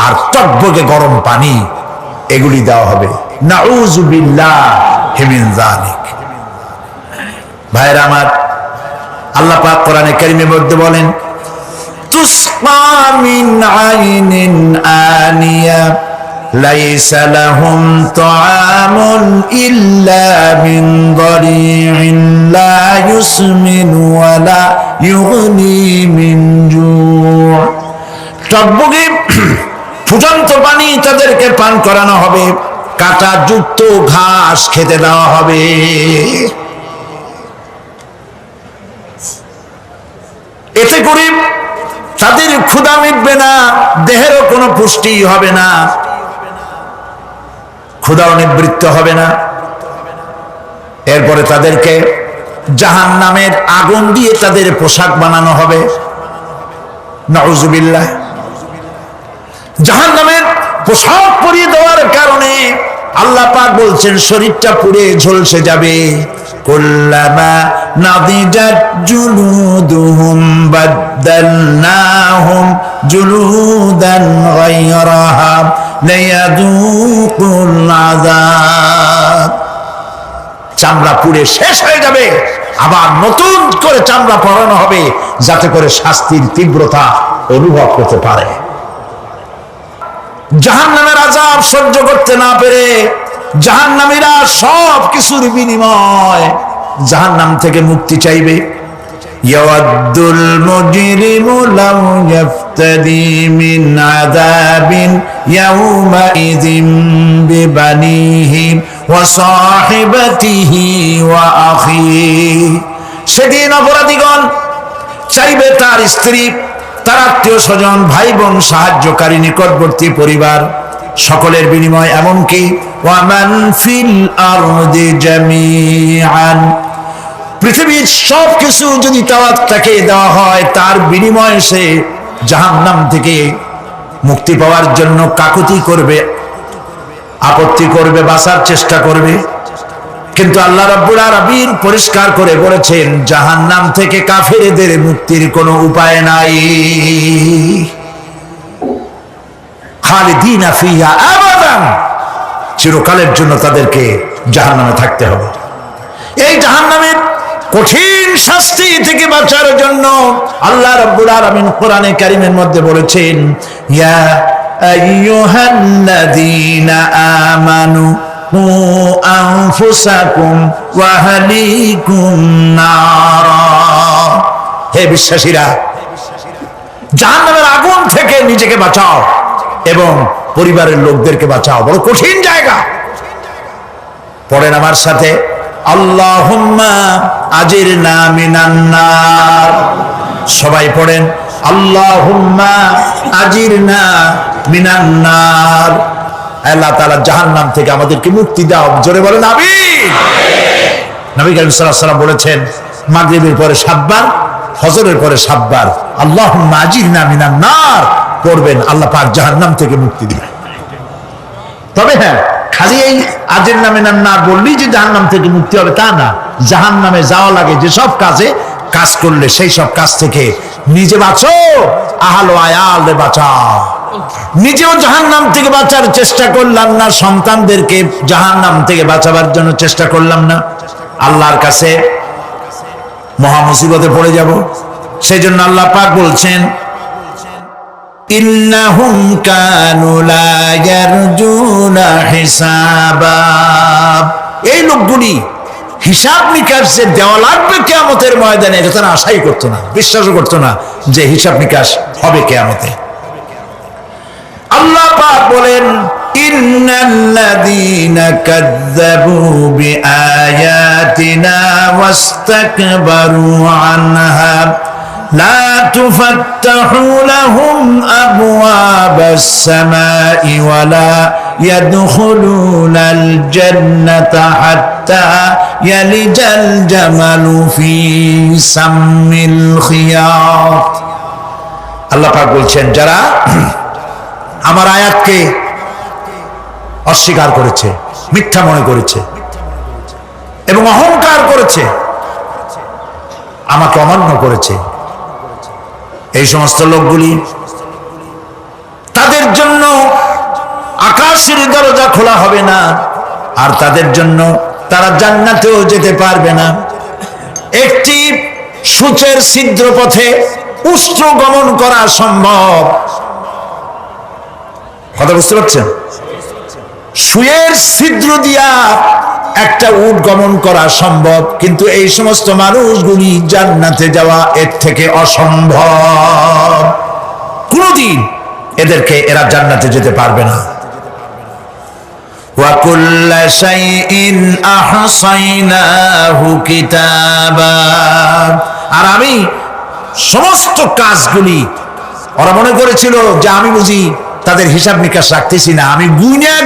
Speaker 2: আর টকবগে গরম পানি, এগুলি দেওয়া হবে। নাউযু বিল্লাহি মিন যালিক। ভাইরা আমার, আল্লাহ পাক কোরআনে কারীমের মধ্যে বলেন তুসকা মিন আইনিন আনিয়া লাইসা লাহুম তাআমুন ইল্লা মিন দারি'in লা ইউসমিনু ওয়া লা ইউগনি মিন জু'। টকবগে ফুটন্ত পানি তাদেরকে পান করানো হবে, কাঁটা যুক্ত ঘাস খেতে দেওয়া হবে। এতে করে তাদের ক্ষুধা মিটবে না, দেহেরও কোনো পুষ্টি হবে না, ক্ষুধাও নিবৃত্ত হবে না। এরপরে তাদেরকে জাহান্নামের আগুন দিয়ে তাদের পোশাক বানানো হবে। নাউযুবিল্লাহ। জাহান্নামের পোশাক পরিয়ে দেওয়ার কারণে আল্লাহ পাক বলছেন শরীরটা পুড়ে ঝলসে যাবে। কুল্লামা নাদিজাত জুলুদুহুম বাদদালনাহুম জুলুদান গায়রাহা লিয়াযুকুল আযাব। চামড়া পুড়ে শেষ হয়ে যাবে, আবার নতুন করে চামড়া পরানো হবে যাতে করে শাস্তির তীব্রতা অনুভব করতে পারে। জাহান্নামের আযাব সহ্য করতে না পেরে জাহান্নামীরা সব কিছুর বিনিময় জাহান্নাম থেকে মুক্তি চাইবে। ইয়াওয়াদ্দুল মুজরিমু লাউ ইয়াফতাদি মিন আযাবিন ইয়াওমাইযিন বিবানিহি ওয়া সাহিবাতিহি ওয়া আখিহি। সেদিন অপরাধীগণ চাইবে তার স্ত্রী, তার আত্মীয় স্বজন, ভাই বোন, সাহায্যকারী, নিকটবর্তী পরিবার সকলের বিনিময়, এমনকি ওয়ামান ফিল আরদি জামিআন, পৃথিবীর সব কিছু যদি তাকে দেওয়া হয়, তার বিনিময়ে সে জাহান্নাম থেকে মুক্তি পাওয়ার জন্য কাকুতি করবে, আপত্তি করবে, বাঁচার চেষ্টা করবে। কিন্তু আল্লাহ রাব্বুল আলামিন পরিষ্কার করে বলেছেন জাহান্নাম থেকে কাফেরদের মুক্তির কোনো উপায় নাই। খালিদিনা ফিহা আবাদান, চিরকালের জন্য তাদেরকে জাহান্নামে থাকতে হবে। এই জাহান্নামের কঠিন শাস্তি থেকে বাঁচার জন্য আল্লাহ রাব্বুল আলামিন কোরআনে কারীমের মধ্যে বলেছেন ইয়া আইয়ুহাল্লাযীনা আমানু কু আনফুসাকুম ওয়া আহলিকুম নারা। হে বিশ্বাসীরা, জাহান্নামের আগুন থেকে নিজেকে বাঁচাও এবং পরিবারের লোকদেরকে বাঁচাও। বড় কঠিন জায়গা। পড়েন আমার সাথে, আল্লাহুম্মা আজিরনা মিনান নার। সবাই পড়েন, আল্লাহুম্মা আজিরনা মিনান নার। আল্লাহ তাআলা জাহান্নাম থেকে আমাদেরকে মুক্তি দাও। জোরে বলেন আমিন। নবী করিম সাল্লাল্লাহু আলাইহি ওয়াসাল্লাম বলেছেন, মাগরিবের পরে 7 বার, ফজরের পরে 7 বার আল্লাহুম্মা আজিরনা মিনান নার পড়বেন, আল্লাহ পাক জাহান্নাম থেকে মুক্তি দিবেন। তবে হ্যাঁ, খালি এই আজিরনা মিনান নার বললেই যে জাহান্নাম থেকে মুক্তি হবে তা না। জাহান্নামে যাওয়া লাগে যেসব কাজ করলে সেই সব কাজ থেকে নিজে বাঁচো, আহল ও আয়াল রে বাঁচাও। নিজেও জাহান্নাম থেকে বাঁচার চেষ্টা করলাম না, সন্তানদেরকে জাহান্নাম থেকে বাঁচাবার জন্য চেষ্টা করলাম না, আল্লাহর কাছে মহা মুসিবতে পড়ে যাব। সেই জন্য আল্লাহ পাক বলছেন, ইন্নাহুম কানু লা ইয়ারজুনা হিসাবা। এই লোকগুলি হিসাব নিকাশ যে দেওয়া লাগবে কিয়ামতের ময়দানে, এটা তারা আশাই করতো না, বিশ্বাসও করতো না যে হিসাব নিকাশ হবে কিয়ামতে। আল্লাহ পাক বলেন, ইন্নাল্লাযীনা কাযযাবু বিআয়াতিনা ওয়াস্তাকবারু আনহা লা তুফাত্তাহু লাহুম আবওয়াবাস সামাই ওয়া লা ইয়াদখুলুনাল জান্নাতা হাত্তা ইয়ালিজাল জামালু ফি সাম্মিল খিয়াত। আল্লাহ পাক বলছেন, যারা আমার আয়াতকে অস্বীকার করেছে, মিথ্যা মনে করেছে এবং অহংকার করেছে, আমাকে অমান্য করেছে, এই সমস্ত লোকগুলি, তাদের জন্য আকাশের দরজা খোলা হবে না, আর তাদের জন্য তারা জান্নাতেও যেতে পারবে না। একটি সূচের ছিদ্র পথে উষ্ট্র গমন করা সম্ভব। কথা বুঝতে পারছেন? সুয়ের ছিদ্র দিয়া একটা উট গমন করা সম্ভব, কিন্তু এই সমস্ত মানুষগুলি জান্নাতে যাওয়া এর থেকে অসম্ভব। কোনদিন এরা জান্নাতে যেতে পারবে না। ওয়া কুল্লা শাইইন আহসাইনাহু কিতাবা। আর আমি সমস্ত কাজগুলি, ওরা মনে করেছিল যে আমি বুঝি তাদের হিসাব নিকাশ রাখতেছি না, আমি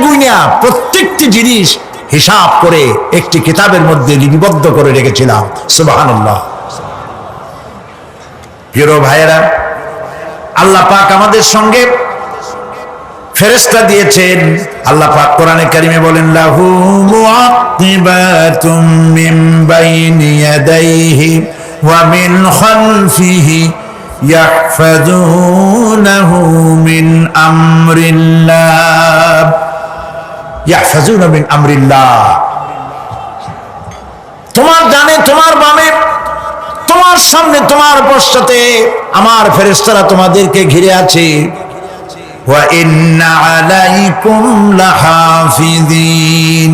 Speaker 2: গুইনা প্রত্যেকটি জিনিস হিসাব করে একটি কিতাবের মধ্যে লিপিবদ্ধ করে রেখেছিলাম। সুবহানাল্লাহ। প্রিয় ভাইয়েরা, আল্লাহ পাক আমাদের সঙ্গে ফেরেশতা দিয়েছেন। আল্লাহ পাক কোরআনে কারিমে বলেন, লাহু মুআক্কিবাতুম মিন বাইনি ইয়াদাইহি ওয়া মিন খালফিহি ইয়াহফাযুনাহু মিন আমরিল্লাহ। ইয়াহফাযুনা মিন আমরিল্লাহ। তোমার ডানে, তোমার বামে, তোমার সামনে, তোমার পশ্চাতে আমার ফেরেশতারা তোমাদেরকে ঘিরে আছে। ওয়া ইন্না আলাইকুম লাহাফিযিন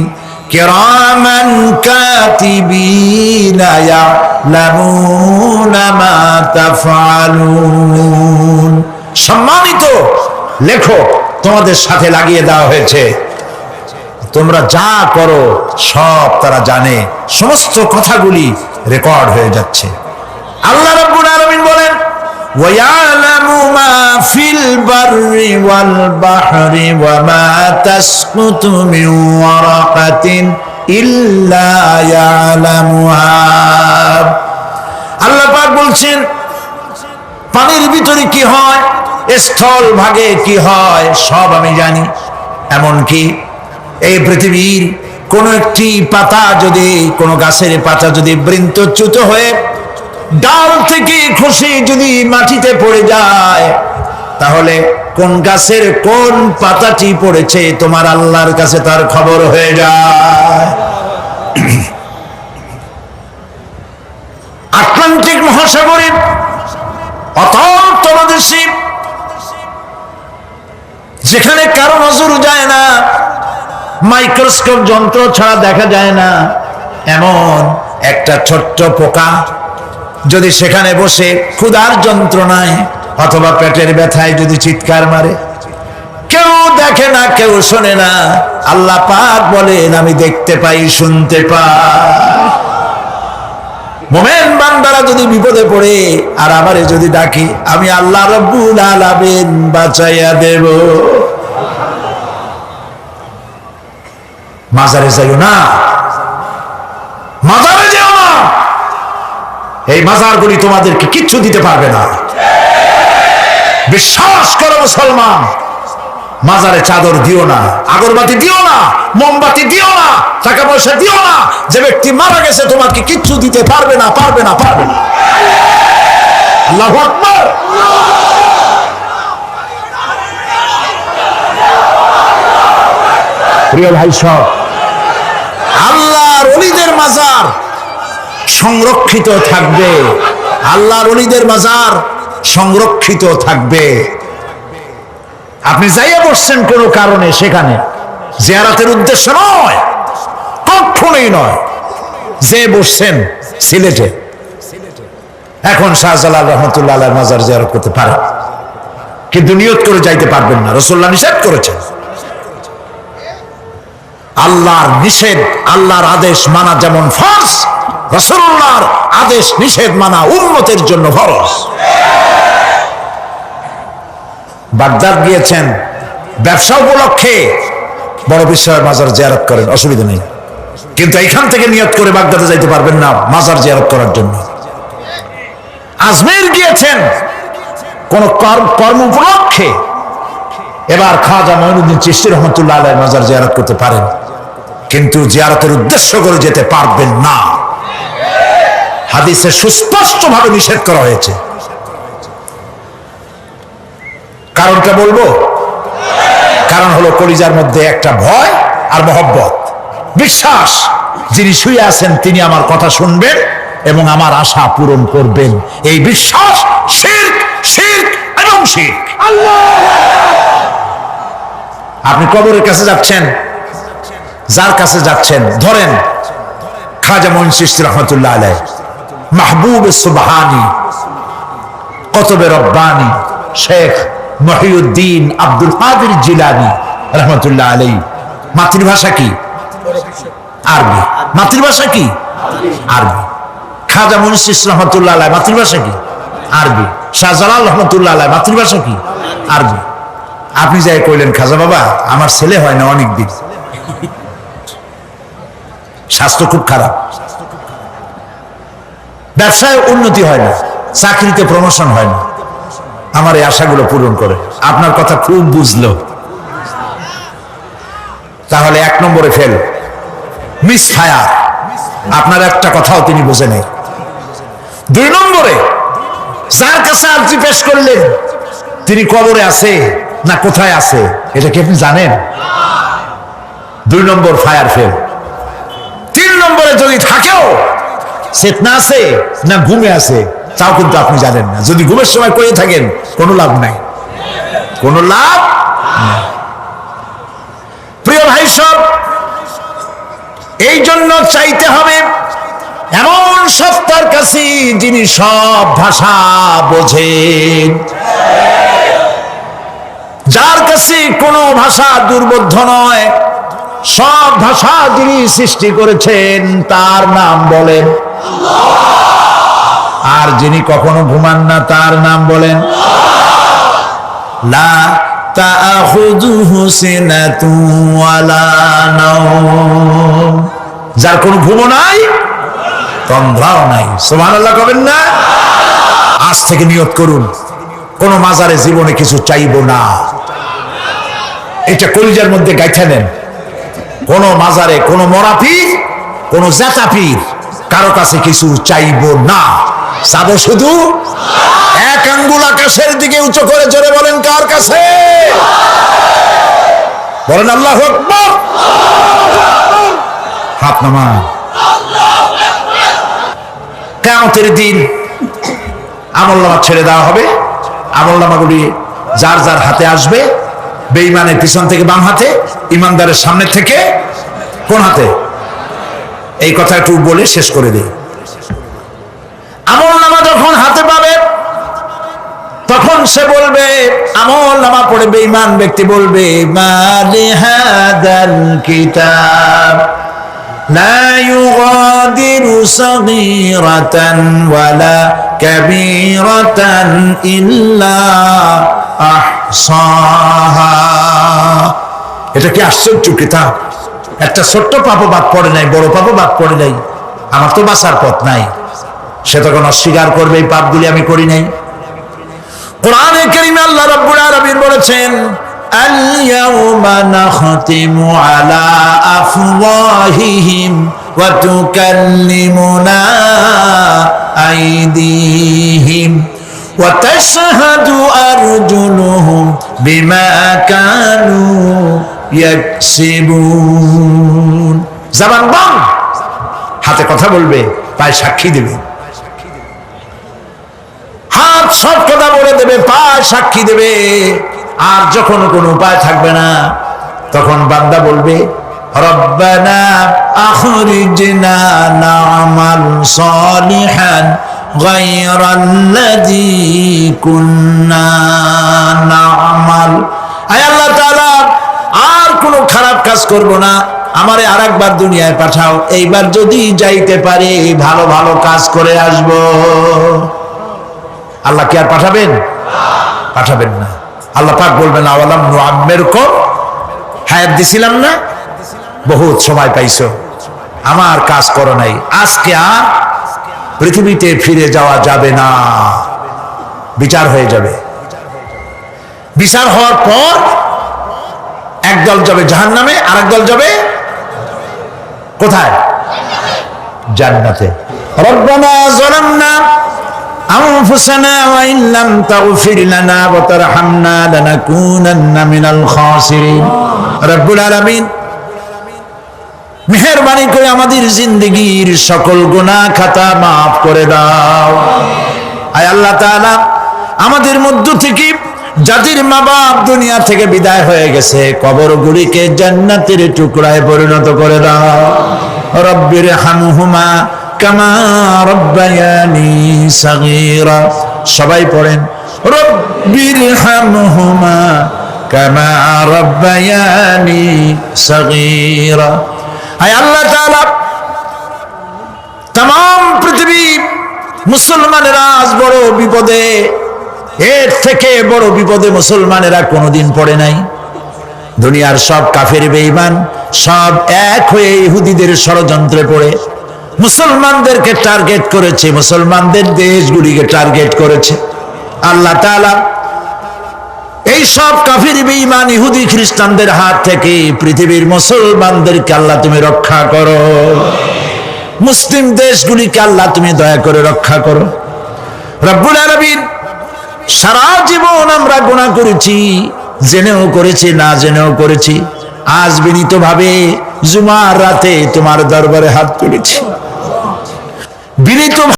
Speaker 2: কিরামান কাতিবিনা ইয়ালামুনা মা তাফআলুন। সম্মানিত লেখক তোমাদের সাথে লাগিয়ে দেওয়া হয়েছে, তোমরা যা করো সব তারা জানে, সমস্ত কথাগুলি রেকর্ড হয়ে যাচ্ছে। আল্লাহ রাব্বুল আলামিন বলেন, ওয়া ইয়ালামু মা ফিল বাররি ওয়াল বাহরি ওয়া মা তাসকুতু মিন ওয়ারাকাতিন ইল্লা ইয়ালামুহা। আল্লাহ পাক বলছেন, পানির ভিতরে কি হয়, স্থল ভাগে কি হয়, সব আমি জানি। এমনকি এই পৃথিবীর কোন একটি পাতা যদি, কোন গাছের পাতা যদি বৃন্তচ্যুত হয়ে ডাল থেকে খসে যদি মাটিতে পড়ে যায়, তাহলে কোন গাছের কোন পাতাটি পড়েছে তোমার আল্লাহর কাছে তার খবর হয়ে যায়। আটলান্টিক মহাসাগরের অতল তলদেশে, যেখানে কারো নজর যায় না, মাইক্রোস্কোপ যন্ত্র ছাড়া দেখা যায় না এমন একটা ছোট্ট পোকা যদি সেখানে বসে ক্ষুধার যন্ত্রণায় অথবা পেটের ব্যথায় যদি চিৎকার মারে, কেউ দেখে না, কেউ শোনে না, আল্লাহ পাক বলেন আমি দেখতে পাই, শুনতে পাই। মোমেন বান্দারা যদি বিপদে পড়ে আর আমারে যদি ডাকে, আমি আল্লাহ রব্বুল আলামিন বাঁচাইয়া দেব। মাজারে যাইও না, মাজারে যেও না, এই মাজারগুলি তোমাদেরকে কিচ্ছু দিতে পারবে না। বিশ্বাস করো মুসলমান, মাজারে চাদর দিও না, আগরবাতি দিও না, মোমবাতি দিও না, টাকা পয়সা দিও না। যে ব্যক্তি মারা গেছে তোমাকে কিচ্ছু দিতে পারবে না, পারবে না, পারবে না। আল্লাহু আকবার। প্রিয় ভাই সব, আল্লাহর ওলিদের মাজার সংরক্ষিত থাকবে, আল্লাহর ওলিদের মাজার সংরক্ষিত থাকবে। আপনি যাইয়া বসছেন কোনো কারণে, সেখানে জিয়ারতের উদ্দেশ্য নয়, কখনোই নয়। যে বসছেন সিলেটে, এখন শাহজালাল রহমতুল্লাহ আলাইহির মাজার জিয়ারত করতে পারেন, কিন্তু নিয়ত করে যাইতে পারবেন না, রাসূলুল্লাহ নিষেধ করেছেন। আল্লাহর নিষেধ, আল্লাহর আদেশ মানা যেমন ফরজ, রাসূলুল্লাহর আদেশ নিষেধ মানা উম্মতের জন্য ফরজ। বাগদাদ গিয়েছেন ব্যবসা উপলক্ষে, বড় বিশ্বের মাজার জিয়ারত করেন, অসুবিধা নেই, কিন্তু এখান থেকে নিয়ত করে বাগদাদে যাইতে পারবেন না মাজার জিয়ারত করার জন্য। আজমির গিয়েছেন কোন কর্ম উপলক্ষে, এবার খাজা মঈনুদ্দিন চিশতি রহমতুল্লাহ আলাইহির মাজার জিয়ারত করতে পারেন, কিন্তু জিয়ারতের উদ্দেশ্য করে যেতে পারবেন না। হাদিসে সুস্পষ্টভাবে নিষেধ করা হয়েছে। কারণটা বলবো, কারণ হলো কলিজার মধ্যে একটা ভয় আর মহব্বত, বিশ্বাস, যিনি শুয়ে আছেন তিনি আমার কথা শুনবেন এবং আমার আশা পূরণ করবেন, এই বিশ্বাস শিরক, শিরক এবং শিরক। আপনি কবরের কাছে যাচ্ছেন, যার কাছে যাচ্ছেন, ধরেন খাজা মঈন চিশতি রহমতুল্লাহ আলাইহি, মাহবুব সুবহানী, কুতুব রব্বানী, শেখ মহিউদ্দিন আব্দুল কাদের জিলানী রহমতুল্লাহ আলাইহি। মাতৃভাষা কি? আরবি। মাতৃভাষা কি? আরবি। খাজা মঈন চিশতি রহমতুল্লাহ আলাইহি মাতৃভাষা কি? আরবি। শাহজালাল রহমতুল্লাহ আলাইহি মাতৃভাষা কি? আরবি। আপনি যাই কইলেন, খাজা বাবা আমার ছেলে হয় না অনেক দিন, স্বাস্থ্য খুব খারাপ, ব্যবসায় উন্নতি হয় না, চাকরিতে প্রমোশন হয় না, আমার এই আশাগুলো পূরণ করে। আপনার কথা খুব বুঝলো, তাহলে 1 নম্বরে ফেল, মিস ফায়ার, আপনার একটা কথাও তিনি বুঝে নেই। 2 নম্বরে যার কাছে আর্জি পেশ করলেন তিনি কবরে আছে না কোথায় আছে এটা কি আপনি জানেন? 2 নম্বর ফায়ার ফেল। 3 নম্বরে যদি থাকেও চেতনা আছে না ঘুমে আছে তাও কিন্তু আপনি জানেন না। যদি ঘুমের সময় করে থাকেন কোনো লাভ নাই, কোনো লাভ নাই। প্রিয় ভাই সব, এই জন্য চাইতে হবে এমন সত্তার কাছে যিনি সব ভাষা বোঝেন, যার কাছে কোনো ভাষা দুর্বোধ্য নয়, সব ভাষা যিনি সৃষ্টি করেছেন তার নাম বলেন আর যিনি কখনো ঘুমান না তার নাম বলেন লা তাআখুযুহু সিনাতুন ওয়ালা নাওম, যার কোনো ঘুমও নাই তন্দ্রাও নাই। সুবহানাল্লাহ কবেন না? আজ থেকে নিয়ত করুন কোন মাজারে জীবনে কিছু চাইবো না, এটা কলিজার মধ্যে গাইথা নেন। কোন মাজারে কোন মরাপীর কোন জেতাপীর কারো কাছে কিছু চাইবো না, চাবো শুধু এক আঙ্গুল আকাশের দিকে উঁচু করে জোরে বলেন কার কাছে? বলেন আল্লাহু আকবার। হাত নামান। কিয়ামতের দিন আমলনামা ছেড়ে দেওয়া হবে, আমলনামাগুলি যার যার হাতে আসবে, বেঈমানের পিছন থেকে বাম হাতে, ইমানদারের সামনে থেকে কোন হাতে? এই কথা একটু বলে শেষ করে দিই। আমল নামা যখন হাতে পাবে তখন সে বলবে, আমল নামা পড়ে বেঈমান ব্যক্তি বলবে, মা লিহাদাল কিতাব লা ইউগাদিরু সাগীরাতান ওয়ালা কাবীরাতান ইল্লা আহসাহা। এটা কি আশ্চর্য কিতাব! একটা ছোট্ট পাপও বাদ পড়ে নাই, বড় পাপও বাদ পড়ে নাই। আমার তো বাঁচার পথ নাই। সে তখন অস্বীকার করবে, এই পাপগুলি আমি করি নাই। কোরআনে কারীমে আল্লাহ রাব্বুল আলামিন বলেছেন, আল ইয়াউমা নাখতিমু আলা আফওয়াহিহিম ওয়া তুকাল্লিমুনা আইদিহিম ওয়া তাশহাদু আরজুলুহুম বিমা কানু ইয়াকসিবুন। জবান বন্ধ, হাতে কথা বলবে, পায়ে সাক্ষী দেবে। হাত সব কথা বলে দেবে, পায়ে সাক্ষী দেবে। আর যখন কোনো উপায় থাকবে না, তখন বান্দা বলবে, রব্বানা আখরিজনা না'মাল সালিহান গায়রাল্লাযী কুন্না না'মাল। আয় আল্লাহ তাআলা, আর কোনো খারাপ কাজ করব না, আমারে আরেকবার দুনিয়ায় পাঠাও। এইবার যদি যাইতে পারি ভালো ভালো কাজ করে আসব। আল্লাহ কি আর পাঠাবেন? পাঠাবেন না। আল্লাহ পাক বলবেন, আওয়ালাম নুআম্মিরকুম, হায়াত দিছিলাম না, বহুত সময় পাইছো, আমার কাজ করো নাই, আজকে আর পৃথিবীতে ফিরে যাওয়া যাবে না। বিচার হয়ে যাবে। বিচার হওয়ার পর একদল যাবে জাহান্নামে, আরেক দল যাবে কোথায়? জান্নাতে। রব্বানা যালামনা আনফুসানা ওয়া ইন লাম তাগফির লানা ওয়া তারহামনা লানাকুনান্না মিনাল খাসিরিন। রব্বুল আলামিন মেহেরবানি করে আমাদের জিন্দেগীর সকল গুনাহ খাতা মাফ করে দাও। আয় আল্লাহ তাআলা, আমাদের মধ্য থেকে যাদের মা বাপ দুনিয়া থেকে বিদায় হয়ে গেছে, কবরগুলিকে জান্নাতের টুকরায় পরিণত করে দাও। রব্বির হামহুমা কামা রব্বায়ানি সাগীরা। সবাই পড়েন, রব্বির হামহুমা কামা রব্বায়ানি সাগীরা। আয় আল্লাহ তাআলা, तमाम পৃথিবী মুসলমানেরা আজ বড় বিপদে, এর থেকে বড় বিপদে মুসলমানেরা কোনোদিন পড়ে নাই। দুনিয়ার সব কাফের বেঈমান সব এক হয়ে ইহুদিদের ষড়যন্ত্রে পড়ে মুসলমানদেরকে টার্গেট করেছে, মুসলমানদের দেশগুলিকে টার্গেট করেছে। আল্লাহ তাআলা এই সব কাফের বেঈমান ইহুদি খ্রিস্টানদের হাত থেকে পৃথিবীর মুসলমানদেরকে আল্লাহ তুমি রক্ষা করো। মুসলিম দেশগুলিকে আল্লাহ তুমি দয়া করে রক্ষা করো। রব্বুল আলামিন, সারা জীবন আমরা গুনাহ করেছি, জেনেও করেছি, না জেনেও করেছি। আজ বিনীতভাবে জুমার রাতে তোমার দরবারে হাত তুলেছি, বিনীত